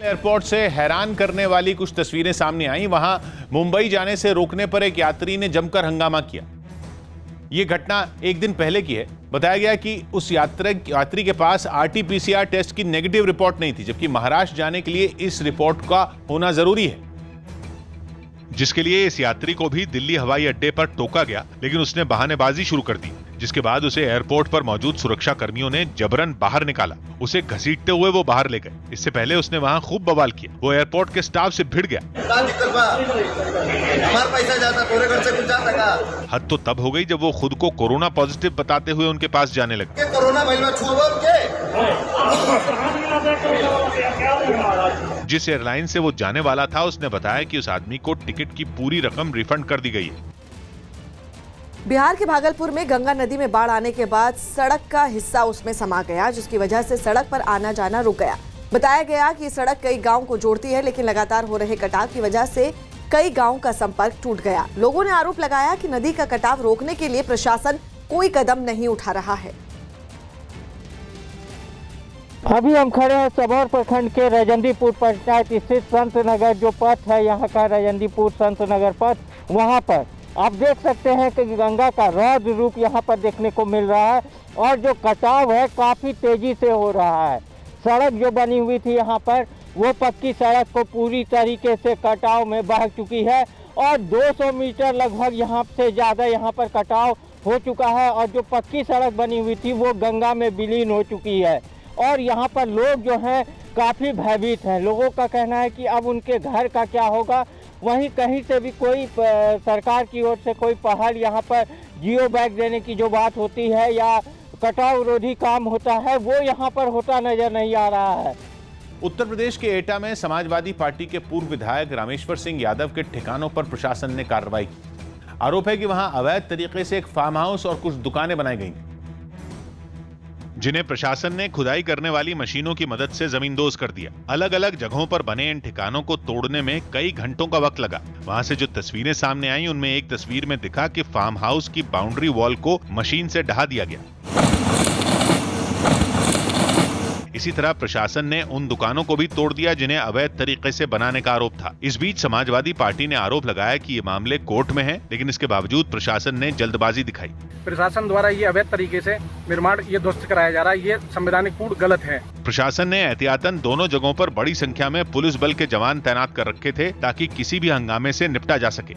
S3: एयरपोर्ट से हैरान करने वाली कुछ तस्वीरें सामने आई। वहां मुंबई जाने से रोकने पर एक यात्री ने जमकर हंगामा किया। यह घटना एक दिन पहले की है। बताया गया कि उस यात्री के पास RT-PCR टेस्ट की नेगेटिव रिपोर्ट नहीं थी, जबकि महाराष्ट्र जाने के लिए इस रिपोर्ट का होना जरूरी है, जिसके लिए इस यात्री को भी दिल्ली हवाई अड्डे पर टोका गया, लेकिन उसने बहानेबाजी शुरू कर दी, जिसके बाद उसे एयरपोर्ट पर मौजूद सुरक्षा कर्मियों ने जबरन बाहर निकाला। उसे घसीटते हुए वो बाहर ले गए। इससे पहले उसने वहां खूब बवाल किया। वो एयरपोर्ट के स्टाफ से भिड़ गया।
S23: पैसा जाता, तोरे घर से कुछ जाता का?
S3: हद तो तब हो गई जब वो खुद को कोरोना पॉजिटिव बताते हुए उनके पास जाने लगे।
S23: कोरोना
S3: जिस एयरलाइन से वो जाने वाला था, उसने बताया कि उस आदमी को टिकट की पूरी रकम रिफंड कर दी गई है।
S1: बिहार के भागलपुर में गंगा नदी में बाढ़ आने के बाद सड़क का हिस्सा उसमें समा गया, जिसकी वजह से सड़क पर आना जाना रुक गया। बताया गया कि सड़क कई गांव को जोड़ती है, लेकिन लगातार हो रहे कटाव की वजह से कई गांवों का संपर्क टूट गया। लोगों ने आरोप लगाया कि नदी का कटाव रोकने के लिए प्रशासन कोई कदम नहीं उठा रहा है।
S5: अभी हम खड़े हैं सबौर प्रखंड के रजंदीपुर पंचायत स्थित संत नगर जो पथ है, यहाँ का रजंदीपुर संत नगर पथ, वहाँ पर आप देख सकते हैं कि गंगा का रौद्र रूप यहाँ पर देखने को मिल रहा है और जो कटाव है काफ़ी तेजी से हो रहा है। सड़क जो बनी हुई थी यहाँ पर, वो पक्की सड़क को पूरी तरीके से कटाव में बह चुकी है और 200 मीटर लगभग यहाँ से ज़्यादा यहाँ पर कटाव हो चुका है और जो पक्की सड़क बनी हुई थी वो गंगा में विलीन हो चुकी है और यहाँ पर लोग जो हैं काफ़ी भयभीत हैं। लोगों का कहना है कि अब उनके घर का क्या होगा। वहीं कहीं से भी कोई सरकार की ओर से कोई पहल यहाँ पर जियो बैग देने की जो बात होती है या कटाव विरोधी काम होता है, वो यहाँ पर होता नजर नहीं आ रहा है।
S3: उत्तर प्रदेश के एटा में समाजवादी पार्टी के पूर्व विधायक रामेश्वर सिंह यादव के ठिकानों पर प्रशासन ने कार्रवाई की। आरोप है कि वहां अवैध तरीके से एक फार्म हाउस और कुछ दुकानें बनाई गई, जिन्हें प्रशासन ने खुदाई करने वाली मशीनों की मदद से जमींदोज कर दिया। अलग अलग जगहों पर बने इन ठिकानों को तोड़ने में कई घंटों का वक्त लगा। वहां से जो तस्वीरें सामने आई, उनमें एक तस्वीर में दिखा कि फार्म हाउस की बाउंड्री वॉल को मशीन से ढहा दिया गया। इसी तरह प्रशासन ने उन दुकानों को भी तोड़ दिया जिन्हें अवैध तरीके से बनाने का आरोप था। इस बीच समाजवादी पार्टी ने आरोप लगाया कि ये मामले कोर्ट में हैं, लेकिन इसके बावजूद प्रशासन ने जल्दबाजी दिखाई।
S8: प्रशासन द्वारा ये अवैध तरीके से निर्माण ये ध्वस्त कराया जा रहा है, ये संवैधानिक पूर्ण गलत है।
S3: प्रशासन ने एहतियातन दोनों जगहों पर बड़ी संख्या में पुलिस बल के जवान तैनात कर रखे थे ताकि किसी भी हंगामे से निपटा जा सके।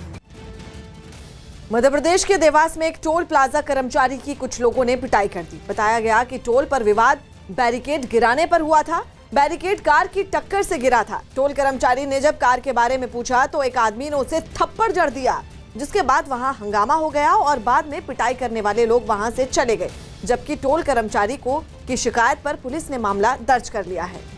S1: मध्य प्रदेश के देवास में एक टोल प्लाजा कर्मचारी की कुछ लोगों ने पिटाई कर दी। बताया गया कि टोल पर विवाद बैरिकेड गिराने पर हुआ था। बैरिकेड कार की टक्कर से गिरा था। टोल कर्मचारी ने जब कार के बारे में पूछा तो एक आदमी ने उसे थप्पड़ जड़ दिया, जिसके बाद वहां हंगामा हो गया और बाद में पिटाई करने वाले लोग वहां से चले गए, जबकि टोल कर्मचारी की शिकायत पर पुलिस ने मामला दर्ज कर लिया है।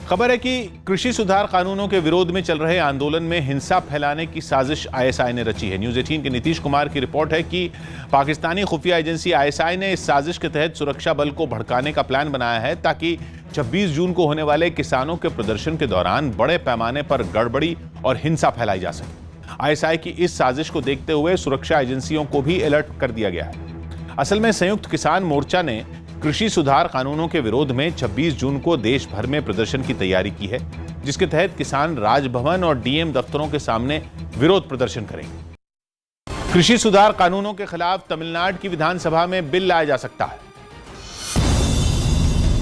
S3: खबर है कि कृषि सुधार कानूनों के विरोध में चल रहे आंदोलन में हिंसा फैलाने की साजिश आईएसआई ने रची है। न्यूज़ 18 के नीतीश कुमार की रिपोर्ट है कि पाकिस्तानी खुफिया एजेंसी आईएसआई ने इस साजिश के तहत सुरक्षा बल को भड़काने का प्लान बनाया है ताकि 26 जून को होने वाले किसानों के प्रदर्शन के दौरान बड़े पैमाने पर गड़बड़ी और हिंसा फैलाई जा सके। आईएसआई की इस साजिश को देखते हुए सुरक्षा एजेंसियों को भी अलर्ट कर दिया गया है। असल में संयुक्त किसान मोर्चा ने कृषि सुधार कानूनों के विरोध में 26 जून को देश भर में प्रदर्शन की तैयारी की है, जिसके तहत किसान राजभवन और डीएम दफ्तरों के सामने विरोध प्रदर्शन करेंगे। कृषि सुधार कानूनों के खिलाफ तमिलनाडु की विधानसभा में बिल लाया जा सकता है।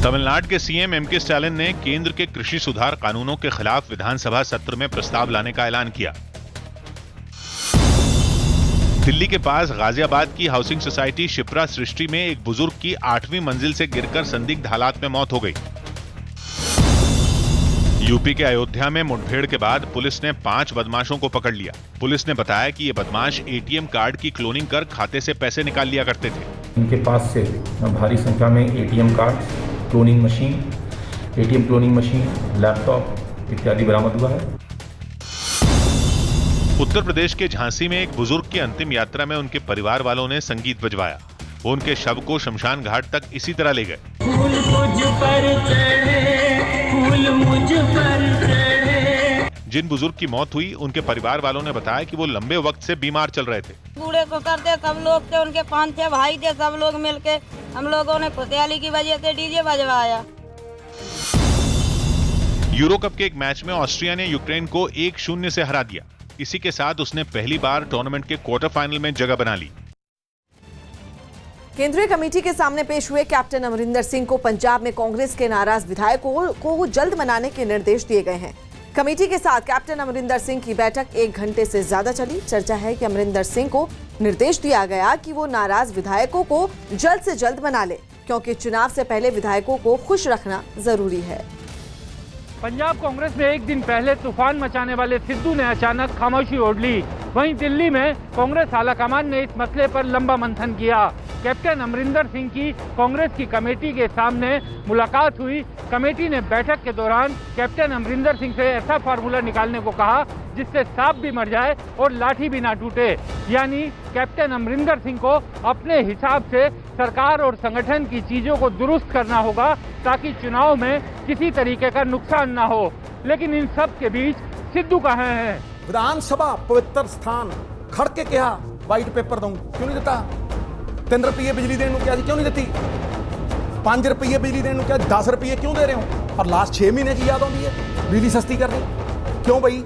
S3: तमिलनाडु के सीएम एमके स्टालिन ने केंद्र के कृषि सुधार कानूनों के खिलाफ विधानसभा सत्र में प्रस्ताव लाने का ऐलान किया। दिल्ली के पास गाजियाबाद की हाउसिंग सोसाइटी शिप्रा सृष्टि में एक बुजुर्ग की 8वीं मंजिल से गिरकर संदिग्ध हालात में मौत हो गई। यूपी के अयोध्या में मुठभेड़ के बाद पुलिस ने 5 बदमाशों को पकड़ लिया। पुलिस ने बताया कि ये बदमाश एटीएम कार्ड की क्लोनिंग कर खाते से पैसे निकाल लिया करते थे।
S7: इनके पास से भारी संख्या में ATM card, cloning machine, ATM cloning machine, laptop इत्यादि बरामद हुआ है।
S3: उत्तर प्रदेश के झांसी में एक बुजुर्ग की अंतिम यात्रा में उनके परिवार वालों ने संगीत बजवाया। वो उनके शव को शमशान घाट तक इसी तरह ले गए।
S10: फूल मुझ पर चढ़े, फूल मुझ पर चढ़े।
S3: जिन बुजुर्ग की मौत हुई, उनके परिवार वालों ने बताया कि वो लंबे वक्त से बीमार चल रहे थे।
S24: बूढ़े को करते सब लोग थे, उनके 5-6 भाई थे, सब लोग मिलके हम लोगों ने खुशहाली की वजह से डीजे बजवाया।
S3: यूरो कप के एक मैच में ऑस्ट्रिया ने यूक्रेन को 1-0 से हरा दिया। इसी के साथ उसने पहली बार टूर्नामेंट के क्वार्टर फाइनल में जगह बना ली।
S1: केंद्रीय कमेटी के सामने पेश हुए कैप्टन अमरिंदर सिंह को पंजाब में कांग्रेस के नाराज विधायकों को जल्द मनाने के निर्देश दिए गए हैं। कमेटी के साथ कैप्टन अमरिंदर सिंह की बैठक 1 घंटे से ज्यादा चली। चर्चा है कि अमरिंदर सिंह को निर्देश दिया गया कि वो नाराज विधायकों को जल्द से जल्द मना ले, क्योंकि चुनाव से पहले विधायकों को खुश रखना जरूरी है।
S22: पंजाब कांग्रेस में एक दिन पहले तूफान मचाने वाले सिद्धू ने अचानक खामोशी ओढ़ ली। वहीं दिल्ली में कांग्रेस आलाकमान ने इस मसले पर लंबा मंथन किया। कैप्टन अमरिंदर सिंह की कांग्रेस की कमेटी के सामने मुलाकात हुई। कमेटी ने बैठक के दौरान कैप्टन अमरिंदर सिंह से ऐसा फार्मूला निकालने को कहा जिससे सांप भी मर जाए और लाठी भी ना टूटे। यानी कैप्टन अमरिंदर सिंह को अपने हिसाब से सरकार और संगठन की चीजों को दुरुस्त करना होगा ताकि चुनाव में किसी तरीके का नुकसान ना हो। लेकिन इन सब के बीच सिद्धू कहाँ हैं?
S18: विधानसभा पवित्र स्थान खड़ के कहा वाइट पेपर दूं, क्यों नहीं देता? 3 रुपये बिजली देने को क्या क्यों नहीं देती? 5 रुपये बिजली देने को क्या 10 रुपये क्यों दे रहे हो? और लास्ट 6 महीने की याद आती है बिजली सस्ती कर दी, क्यों भाई?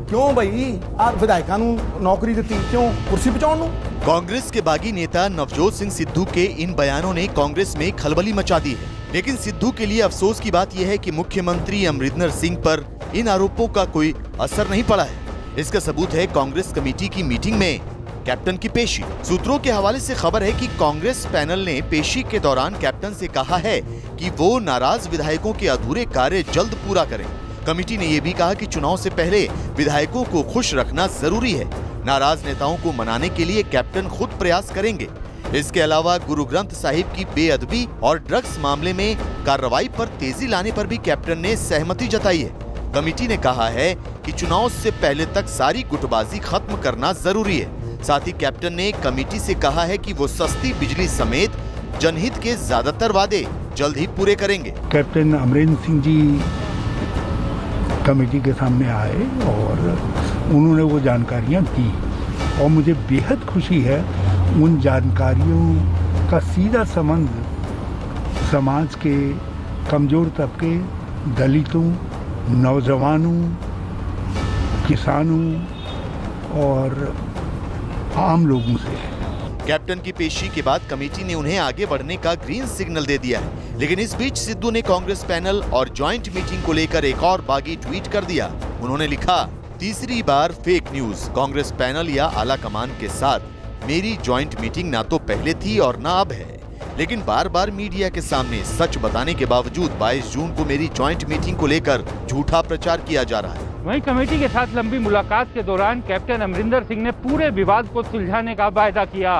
S18: क्यों भाई? विधायकों को नौकरी दी क्यों? कुर्सी बचाने?
S15: कांग्रेस के बागी नेता नवजोत सिंह सिद्धू के इन बयानों ने कांग्रेस में खलबली मचा दी है। लेकिन सिद्धू के लिए अफसोस की बात यह है कि मुख्यमंत्री अमरिंदर सिंह पर इन आरोपों का कोई असर नहीं पड़ा है। इसका सबूत है कांग्रेस कमेटी की मीटिंग में कैप्टन की पेशी। सूत्रों के हवाले से खबर है कि कांग्रेस पैनल ने पेशी के दौरान कैप्टन से कहा है कि वो नाराज विधायकों के अधूरे कार्य जल्द पूरा करें। कमेटी ने यह भी कहा कि चुनाव से पहले विधायकों को खुश रखना जरूरी है। नाराज नेताओं को मनाने के लिए कैप्टन खुद प्रयास करेंगे। इसके अलावा गुरु ग्रंथ साहिब की बेअदबी और ड्रग्स मामले में कार्रवाई पर तेजी लाने पर भी कैप्टन ने सहमति जताई है। कमेटी ने कहा है कि चुनाव से पहले तक सारी गुटबाजी खत्म करना जरूरी है। साथ ही कैप्टन ने कमेटी से कहा है कि वो सस्ती बिजली समेत जनहित के ज्यादातर वादे जल्द ही पूरे करेंगे।
S9: कैप्टन अमरिंदर सिंह जी कमेटी के सामने आए और उन्होंने वो जानकारियां दी और मुझे बेहद खुशी है उन जानकारियों का सीधा संबंध समाज के कमजोर तबके, दलितों, नौजवानों, किसानों और आम लोगों से है।
S15: कैप्टन की पेशी के बाद कमेटी ने उन्हें आगे बढ़ने का ग्रीन सिग्नल दे दिया है। लेकिन इस बीच सिद्धू ने कांग्रेस पैनल और ज्वाइंट मीटिंग को लेकर एक और बागी ट्वीट कर दिया। उन्होंने लिखा, तीसरी बार फेक न्यूज। कांग्रेस पैनल या आला कमान के साथ मेरी ज्वाइंट मीटिंग ना तो पहले थी और ना अब है, लेकिन बार बार मीडिया के सामने सच बताने के बावजूद 22 जून को मेरी ज्वाइंट मीटिंग को लेकर झूठा प्रचार किया जा रहा है।
S22: वहीं कमेटी के साथ लंबी मुलाकात के दौरान कैप्टन अमरिंदर सिंह ने पूरे विवाद को सुलझाने का वायदा किया।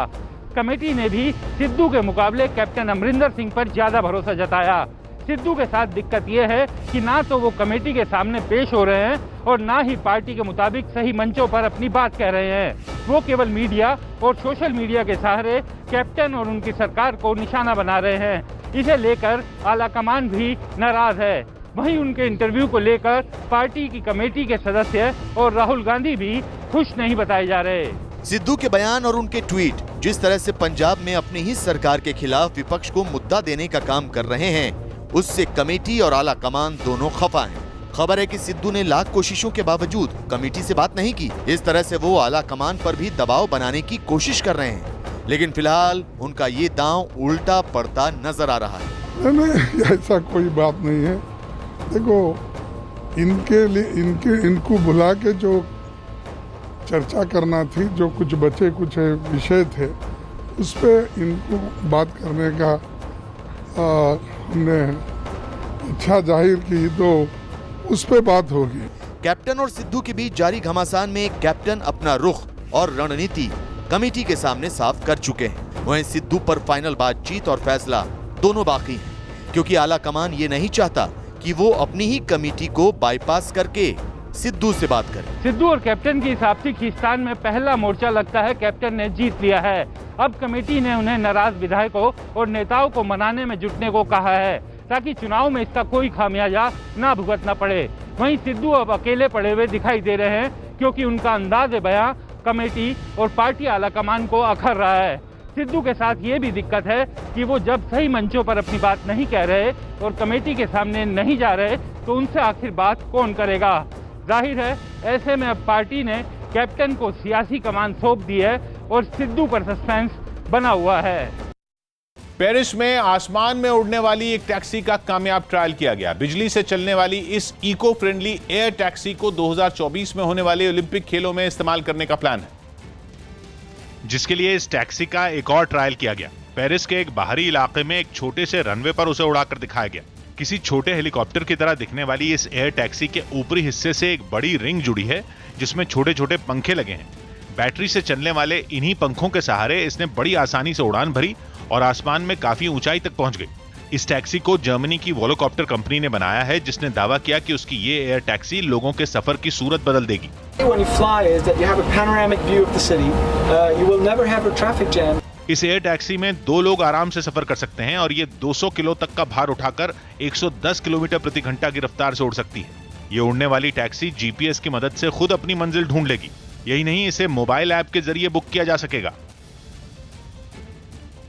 S22: कमेटी ने भी सिद्धू के मुकाबले कैप्टन अमरिंदर सिंह पर ज्यादा भरोसा जताया। सिद्धू के साथ दिक्कत यह है कि ना तो वो कमेटी के सामने पेश हो रहे हैं और ना ही पार्टी के मुताबिक सही मंचों पर अपनी बात कह रहे हैं। वो केवल मीडिया और सोशल मीडिया के सहारे कैप्टन और उनकी सरकार को निशाना बना रहे हैं। इसे लेकर आला कमान भी नाराज है। वहीं उनके इंटरव्यू को लेकर पार्टी की कमेटी के सदस्य और राहुल गांधी भी खुश नहीं बताए जा रहे।
S15: सिद्धू के बयान और उनके ट्वीट जिस तरह से पंजाब में अपनी ही सरकार के खिलाफ विपक्ष को मुद्दा देने का काम कर रहे हैं, उससे कमेटी और आला कमान दोनों खफा हैं। खबर है कि सिद्धू ने लाख कोशिशों के बावजूद कमेटी से बात नहीं की। इस तरह से वो आला कमान पर भी दबाव बनाने की कोशिश कर रहे हैं, लेकिन फिलहाल उनका ये दांव उल्टा पड़ता नजर आ रहा है।
S11: नहीं, ऐसा कोई बात नहीं है। देखो, इनके लिए इनको बुला के जो चर्चा करना थी, जो कुछ बचे कुछ विषय थे, उस पे इनको बात करने का हमने इच्छा जाहिर की, तो उस पे बात होगी।
S15: कैप्टन और सिद्धू के बीच जारी घमासान में कैप्टन अपना रुख और रणनीति कमेटी के सामने साफ कर चुके हैं। वहीं सिद्धू पर फाइनल बातचीत और फैसला दोनों बाकी हैं, क्योंकि आला कमान ये नहीं चाहता कि वो अपनी ही कमेटी को बाईपास करके सिद्धू से बात करें।
S22: सिद्धू और कैप्टन की इस आपसी खींचतान में पहला मोर्चा लगता है कैप्टन ने जीत लिया है। अब कमेटी ने उन्हें नाराज विधायकों और नेताओं को मनाने में जुटने को कहा है, ताकि चुनाव में इसका कोई खामियाजा ना भुगतना पड़े। वहीं सिद्धू अब अकेले पड़े हुए दिखाई दे रहे हैं, क्योंकि उनका अंदाज बयां कमेटी और पार्टी आला कमान को अखर रहा है। सिद्धू के साथ ये भी दिक्कत है कि वो जब सही मंचों पर अपनी बात नहीं कह रहे और कमेटी के सामने नहीं जा रहे, तो उनसे आखिर बात कौन करेगा। जाहिर है ऐसे में अब पार्टी ने कैप्टन को सियासी कमान सौंप दी है और सिद्धू पर सस्पेंस बना हुआ है।
S3: पेरिस में आसमान में उड़ने वाली एक टैक्सी का कामयाब ट्रायल किया गया। बिजली से चलने वाली इस इको फ्रेंडली एयर टैक्सी को 2024 में होने वाले ओलंपिक खेलों में इस्तेमाल करने का प्लान है, जिसके लिए इस टैक्सी का एक और ट्रायल किया गया। पेरिस के एक बाहरी इलाके में एक छोटे से रनवे पर उसे उड़ाकर दिखाया गया। किसी छोटे हेलीकॉप्टर की तरह दिखने वाली इस एयर टैक्सी के ऊपरी हिस्से से एक बड़ी रिंग जुड़ी है, जिसमें छोटे छोटे पंखे लगे हैं। बैटरी से चलने वाले इन्हीं पंखों के सहारे इसने बड़ी आसानी से उड़ान भरी और आसमान में काफी ऊंचाई तक पहुंच गई। इस टैक्सी को जर्मनी की वोलोकॉप्टर कंपनी ने बनाया है, जिसने दावा किया कि उसकी ये एयर टैक्सी लोगों के सफर की सूरत बदल देगी। इस एयर टैक्सी में 2 लोग आराम से सफर कर सकते हैं और ये 200 किलो तक का भार उठाकर 110 किलोमीटर प्रति घंटा की रफ्तार से उड़ सकती है। ये उड़ने वाली टैक्सी जीपीएस की मदद से खुद अपनी मंजिल ढूंढ लेगी। यही नहीं, इसे मोबाइल ऐप के जरिए बुक किया जा सकेगा।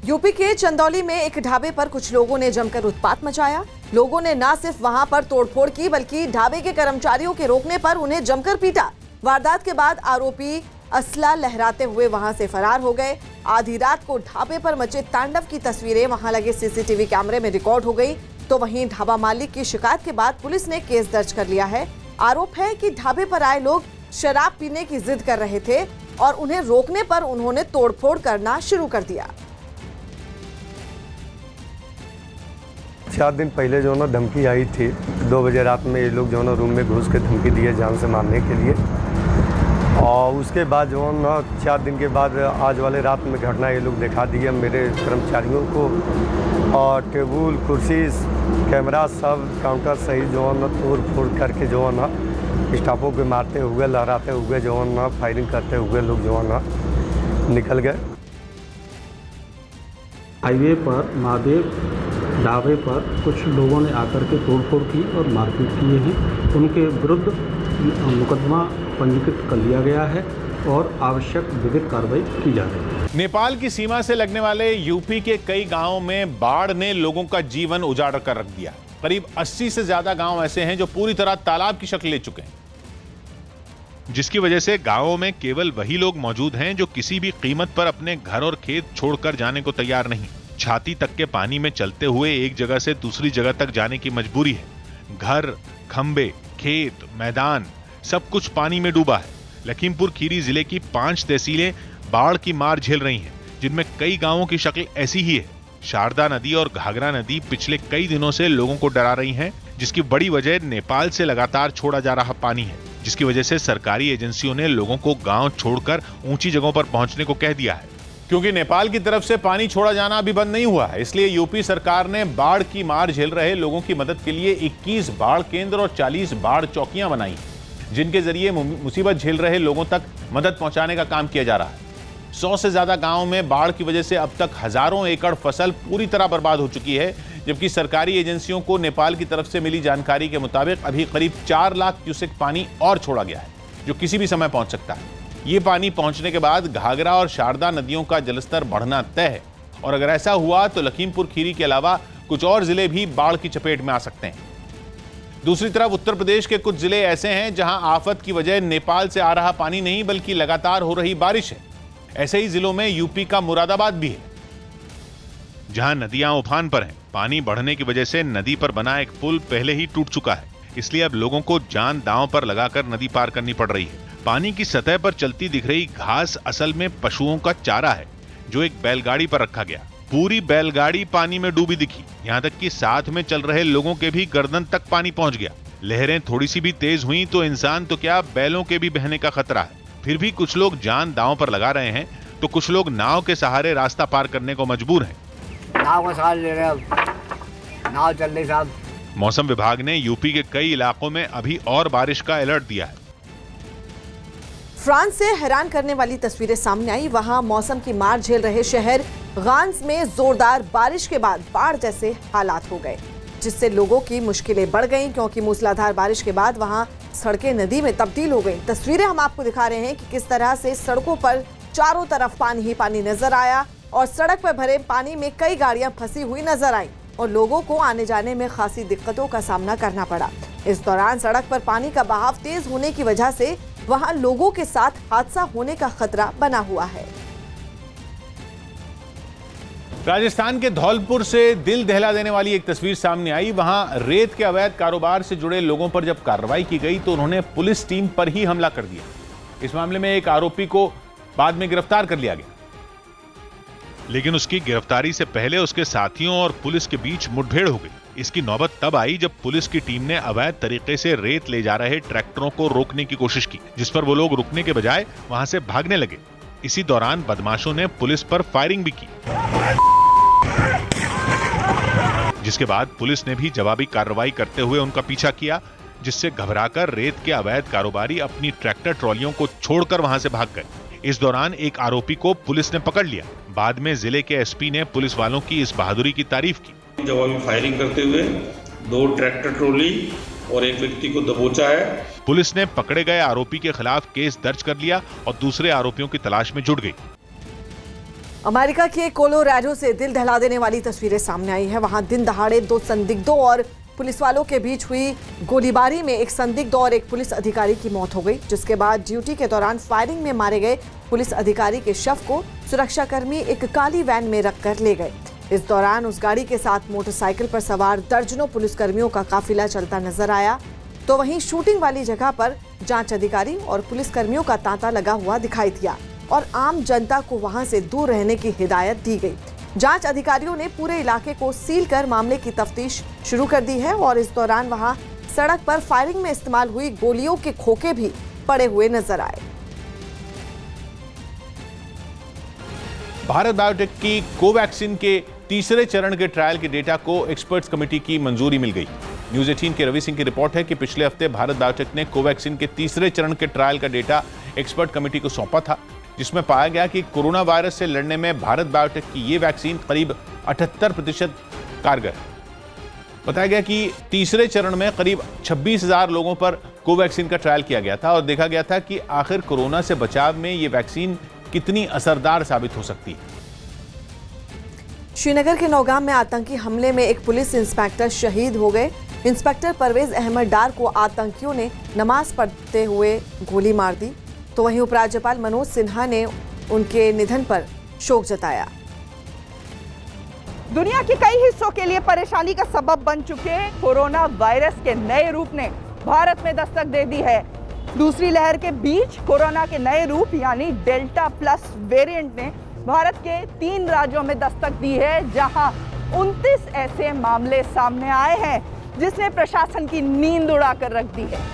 S1: यूपी के चंदौली में एक ढाबे पर कुछ लोगों ने जमकर उत्पात मचाया। लोगों ने न सिर्फ वहां पर तोड़फोड़ की बल्कि ढाबे के कर्मचारियों के रोकने पर उन्हें जमकर पीटा। वारदात के बाद आरोपी असला लहराते हुए वहां से फरार हो गए। आधी रात को ढाबे पर मचे तांडव की तस्वीरें वहां लगे सीसीटीवी कैमरे में रिकॉर्ड हो गई। तो वहीं ढाबा मालिक की शिकायत के बाद पुलिस ने केस दर्ज कर लिया है। आरोप है कि ढाबे पर आए लोग शराब पीने की जिद कर रहे थे और उन्हें रोकने पर उन्होंने तोड़फोड़ करना शुरू कर दिया।
S12: 4 दिन पहले जो ना धमकी आई थी, 2 बजे रात में ये लोग जो ना रूम में घुस के धमकी दिए जान से मारने के लिए। और उसके बाद जो ना 4 दिन के बाद आज वाले रात में घटना ये लोग दिखा दिए मेरे कर्मचारियों को। और टेबल कुर्सी कैमरा सब काउंटर सही जो ना तोड़ फोड़ करके जो ना स्टाफों को मारते हुए लहराते हुए जो ना फायरिंग करते हुए लोग जो ना निकल गए।
S13: हाईवे पर महादेव ढाबे पर कुछ लोगों ने आकर के तोड़फोड़ की और मारपीट किए हैं। उनके विरुद्ध मुकदमा पंजीकृत कर लिया गया है और आवश्यक विधिक कार्रवाई की जा रही है।
S3: नेपाल की सीमा से लगने वाले यूपी के कई गांवों में बाढ़ ने लोगों का जीवन उजाड़ कर रख दिया। करीब 80 से ज्यादा गांव ऐसे हैं जो पूरी तरह तालाब की शक्ल ले चुके हैं, जिसकी वजह से गांवों में केवल वही लोग मौजूद हैं जो किसी भी कीमत पर अपने घर और खेत छोड़कर जाने को तैयार नहीं। छाती तक के पानी में चलते हुए एक जगह से दूसरी जगह तक जाने की मजबूरी है। घर, खंबे, खेत, मैदान सब कुछ पानी में डूबा है। लखीमपुर खीरी जिले की 5 तहसीलें बाढ़ की मार झेल रही हैं, जिनमें कई गांवों की शक्ल ऐसी ही है। शारदा नदी और घाघरा नदी पिछले कई दिनों से लोगों को डरा रही हैं, जिसकी बड़ी वजह नेपाल से लगातार छोड़ा जा रहा पानी है, जिसकी वजह से सरकारी एजेंसियों ने लोगों को गांव छोड़कर ऊंची जगहों पर पहुंचने को कह दिया है। क्योंकि नेपाल की तरफ से पानी छोड़ा जाना अभी बंद नहीं हुआ है, इसलिए यूपी सरकार ने बाढ़ की मार झेल रहे लोगों की मदद के लिए 21 बाढ़ केंद्र और 40 बाढ़ चौकियां बनाई, जिनके जरिए मुसीबत झेल रहे लोगों तक मदद पहुंचाने का काम किया जा रहा है। 100 से ज्यादा गांवों में बाढ़ की वजह से अब तक हजारों एकड़ फसल पूरी तरह बर्बाद हो चुकी है, जबकि सरकारी एजेंसियों को नेपाल की तरफ से मिली जानकारी के मुताबिक अभी करीब 4 लाख क्यूसेक पानी और छोड़ा गया है, जो किसी भी समय पहुंच सकता है। ये पानी पहुंचने के बाद घाघरा और शारदा नदियों का जलस्तर बढ़ना तय है, और अगर ऐसा हुआ तो लखीमपुर खीरी के अलावा कुछ और जिले भी बाढ़ की चपेट में आ सकते हैं। दूसरी तरफ उत्तर प्रदेश के कुछ जिले ऐसे हैं जहां आफत की वजह नेपाल से आ रहा पानी नहीं बल्कि लगातार हो रही बारिश है। ऐसे ही जिलों में यूपी का मुरादाबाद भी है, जहां नदियां उफान पर हैं। पानी बढ़ने की वजह से नदी पर बना एक पुल पहले ही टूट चुका है, इसलिए अब लोगों को जान दांव पर लगाकर नदी पार करनी पड़ रही है। पानी की सतह पर चलती दिख रही घास असल में पशुओं का चारा है, जो एक बैलगाड़ी पर रखा गया। पूरी बैलगाड़ी पानी में डूबी दिखी, यहाँ तक कि साथ में चल रहे लोगों के भी गर्दन तक पानी पहुंच गया। लहरें थोड़ी सी भी तेज हुई तो इंसान तो क्या, बैलों के भी बहने का खतरा है। फिर भी कुछ लोग जान दांव पर लगा रहे हैं, तो कुछ लोग नाव के सहारे रास्ता पार करने को मजबूर हैं।
S16: नाव का सहारा ले रहे हैं, नाव चल रही साहब।
S3: मौसम विभाग ने यूपी के कई इलाकों में अभी और बारिश का अलर्ट दिया है।
S1: फ्रांस से हैरान करने वाली तस्वीरें सामने आई। वहां मौसम की मार झेल रहे शहर गांस में जोरदार बारिश के बाद बाढ़ जैसे हालात हो गए, जिससे लोगों की मुश्किलें बढ़ गईं, क्योंकि मूसलाधार बारिश के बाद वहां सड़कें नदी में तब्दील हो गईं। तस्वीरें हम आपको दिखा रहे हैं कि किस तरह से सड़कों पर चारों तरफ पानी ही पानी नजर आया और सड़क पर भरे पानी में कई गाड़ियां फंसी हुई नजर आईं और लोगों को आने जाने में खासी दिक्कतों का सामना करना पड़ा। इस दौरान सड़क पर पानी का बहाव तेज होने की वजह से वहां लोगों के साथ हादसा होने का खतरा बना हुआ है।
S3: राजस्थान के धौलपुर से दिल दहला देने वाली एक तस्वीर सामने आई। वहां रेत के अवैध कारोबार से जुड़े लोगों पर जब कार्रवाई की गई तो उन्होंने पुलिस टीम पर ही हमला कर दिया। इस मामले में एक आरोपी को बाद में गिरफ्तार कर लिया गया, लेकिन उसकी गिरफ्तारी से पहले उसके साथियों और पुलिस के बीच मुठभेड़ हो गई। इसकी नौबत तब आई जब पुलिस की टीम ने अवैध तरीके से रेत ले जा रहे ट्रैक्टरों को रोकने की कोशिश की, जिस पर वो लोग रुकने के बजाय वहां से भागने लगे। इसी दौरान बदमाशों ने पुलिस पर फायरिंग भी की, जिसके बाद पुलिस ने भी जवाबी कार्रवाई करते हुए उनका पीछा किया, जिससे घबराकर रेत के अवैध कारोबारी अपनी ट्रैक्टर ट्रॉलियों को छोड़कर वहां से भाग गए। इस दौरान एक आरोपी को पुलिस ने पकड़ लिया। बाद में जिले के एसपी ने पुलिस वालों की इस बहादुरी की तारीफ की।
S17: जवाबी फायरिंग करते हुए 2 ट्रैक्टर ट्रॉली
S14: और एक व्यक्ति को दबोचा है।
S3: पुलिस ने पकड़े गए आरोपी के खिलाफ केस दर्ज कर लिया और दूसरे आरोपियों की तलाश में जुट गई।
S1: अमेरिका के कोलोराडो से दिल दहला देने वाली तस्वीरें सामने आई है। वहां दिन दहाड़े दो संदिग्धों और पुलिस वालों के बीच हुई गोलीबारी में एक संदिग्ध और एक पुलिस अधिकारी की मौत हो गई, जिसके बाद ड्यूटी के दौरान फायरिंग में मारे गए पुलिस अधिकारी के शव को सुरक्षाकर्मी एक काली वैन में रखकर ले गए। इस दौरान उस गाड़ी के साथ मोटरसाइकिल पर सवार दर्जनों पुलिसकर्मियों का काफिला चलता नजर आया, तो वहीं शूटिंग वाली जगह पर जांच अधिकारी और पुलिसकर्मियों का तांता लगा हुआ दिखाई दिया और आम जनता को वहां से दूर रहने की हिदायत दी गई। जांच अधिकारियों ने पूरे इलाके को सील कर मामले की तफ्तीश शुरू कर दी है और इस दौरान वहां सड़क पर फायरिंग में इस्तेमाल हुई गोलियों के खोखे भी पड़े हुए नजर आए।
S3: भारत बायोटेक की कोवैक्सीन के तीसरे चरण के ट्रायल के डेटा को एक्सपर्ट्स कमेटी की मंजूरी मिल गई। न्यूज 18 के रवि सिंह की रिपोर्ट है कि पिछले हफ्ते भारत बायोटेक ने कोवैक्सीन के तीसरे चरण के ट्रायल का डेटा एक्सपर्ट कमेटी को सौंपा था, जिसमें पाया गया कि कोरोना वायरस से लड़ने में भारत बायोटेक की ये वैक्सीन करीब 78% कारगर है। बताया गया कि तीसरे चरण में करीब 26,000 लोगों पर कोवैक्सीन का ट्रायल किया गया था और देखा गया था कि आखिर कोरोना से बचाव में ये वैक्सीन कितनी असरदार साबित हो सकती है।
S1: श्रीनगर के नौगाम में आतंकी हमले में एक पुलिस इंस्पेक्टर शहीद हो गए। इंस्पेक्टर परवेज अहमद डार को आतंकियों ने नमाज पढ़ते हुए गोली मार दी, तो वहीं उपराज्यपाल मनोज सिन्हा ने उनके निधन पर शोक जताया।
S17: दुनिया के कई हिस्सों के लिए परेशानी का सबब बन चुके कोरोना वायरस के नए रूप ने भारत में दस्तक दे दी है। दूसरी लहर के बीच कोरोना के नए रूप यानी डेल्टा प्लस वेरिएंट ने भारत के 3 राज्यों में दस्तक दी है, जहां 29 ऐसे मामले सामने आए हैं जिसने प्रशासन की नींद उड़ाकर रख दी है।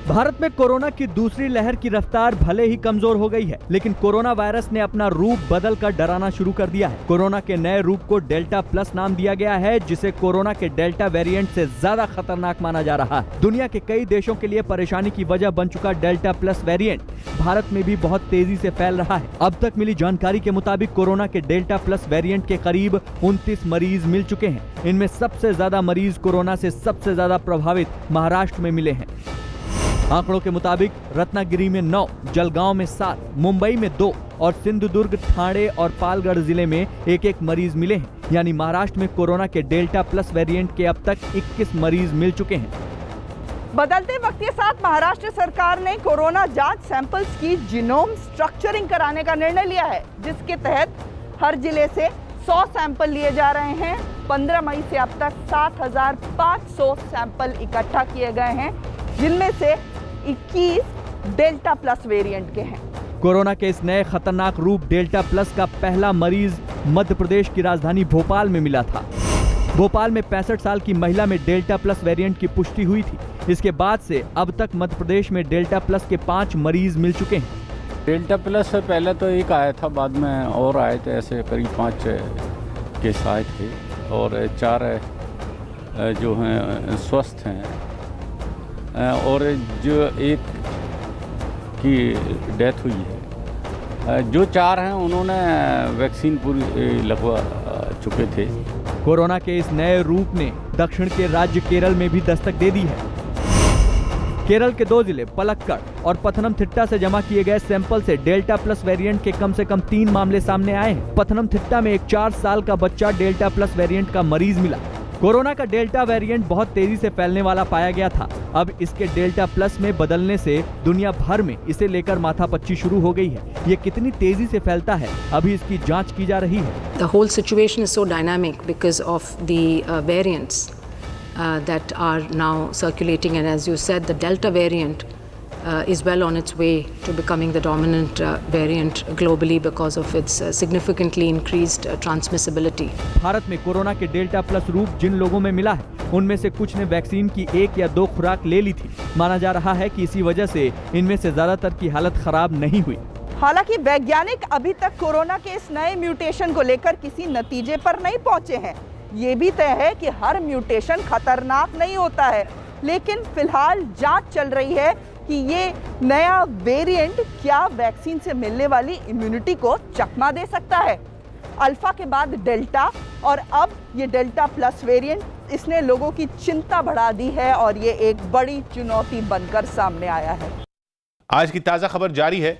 S19: भारत में कोरोना की दूसरी लहर की रफ्तार भले ही कमजोर हो गई है, लेकिन कोरोना वायरस ने अपना रूप बदलकर डराना शुरू कर दिया है। कोरोना के नए रूप को डेल्टा प्लस नाम दिया गया है, जिसे कोरोना के डेल्टा वेरिएंट से ज्यादा खतरनाक माना जा रहा है। दुनिया के कई देशों के लिए परेशानी की वजह बन चुका डेल्टा प्लस वेरिएंट भारत में भी बहुत तेजी से फैल रहा है। अब तक मिली जानकारी के मुताबिक कोरोना के डेल्टा प्लस वेरिएंट के करीब 29 मरीज मिल चुके हैं। इनमें सबसे ज्यादा मरीज कोरोना से सबसे ज्यादा प्रभावित महाराष्ट्र में मिले हैं। आंकड़ों के मुताबिक रत्नागिरी में 9, जलगांव में 7, मुंबई में 2 और सिंधुदुर्ग, ठाणे और पालगढ़ जिले में 1-1 मरीज मिले हैं। यानी महाराष्ट्र में कोरोना के डेल्टा प्लस वेरिएंट के अब तक 21 मरीज मिल चुके हैं।
S17: बदलते वक्त के साथ महाराष्ट्र सरकार ने कोरोना जांच सैंपल्स की जीनोम स्ट्रक्चरिंग कराने का निर्णय लिया है, जिसके तहत हर जिले से 100 सैंपल लिए जा रहे हैं। 15 मई से अब तक 7,500 सैंपल इकट्ठा किए गए हैं, जिनमें से 21 डेल्टा प्लस वेरिएंट के हैं।
S19: कोरोना के इस नए खतरनाक रूप डेल्टा प्लस का पहला मरीज मध्य प्रदेश की राजधानी भोपाल में मिला था। भोपाल में 65 साल की महिला में डेल्टा प्लस वेरिएंट की पुष्टि हुई थी। इसके बाद से अब तक मध्य प्रदेश में डेल्टा प्लस के 5 मरीज मिल चुके हैं।
S20: डेल्टा प्लस से पहले तो एक आया था, बाद में और आए थे, ऐसे करीब 5 केस आए थे और 4 जो हैं स्वस्थ हैं और जो एक की डेथ हुई है। जो 4 हैं उन्होंने वैक्सीन पूरी लगवा चुके थे।
S19: कोरोना के इस नए रूप ने दक्षिण के राज्य केरल में भी दस्तक दे दी है। केरल के 2 जिले पलक्कड़ और पथनमथिट्टा से जमा किए गए सैंपल से डेल्टा प्लस वेरिएंट के कम से कम 3 मामले सामने आए हैं। पथनमथिट्टा में एक 4 साल का बच्चा डेल्टा प्लस वेरिएंट का मरीज मिला। कोरोना का डेल्टा वेरिएंट बहुत तेजी से फैलने वाला पाया गया था। अब इसके डेल्टा प्लस में बदलने से दुनिया भर में इसे लेकर माथापच्ची शुरू हो गई है। ये कितनी तेजी से फैलता है, अभी इसकी जांच की जा रही है।
S25: The whole situation is so dynamic because of the variants that are now circulating, and as you said, the Delta variant is well on its way to becoming the dominant variant globally because of its significantly increased transmissibility.
S19: Bharat में corona के delta plus रूप जिन लोगों में मिला है, उनमें से कुछ ने वैक्सीन की 1 या 2 खुराक ले ली थी। माना जा रहा है कि इसी वजह से इनमें से ज्यादातर की हालत खराब नहीं हुई।
S17: हालांकि वैज्ञानिक अभी तक कोरोना के इस नए म्यूटेशन को लेकर किसी नतीजे पर नहीं पहुंचे हैं। ये भी तय है कि हर म्यूटेशन खतरनाक नहीं होता है, लेकिन फिलहाल जांच चल रही है कि ये नया वेरिएंट क्या वैक्सीन से मिलने वाली इम्यूनिटी को चकमा दे सकता है। अल्फा के बाद डेल्टा और अब ये डेल्टा प्लस वेरिएंट इसने लोगों की चिंता बढ़ा दी है और ये एक बड़ी चुनौती बनकर सामने आया है।
S3: आज की ताजा खबर जारी है।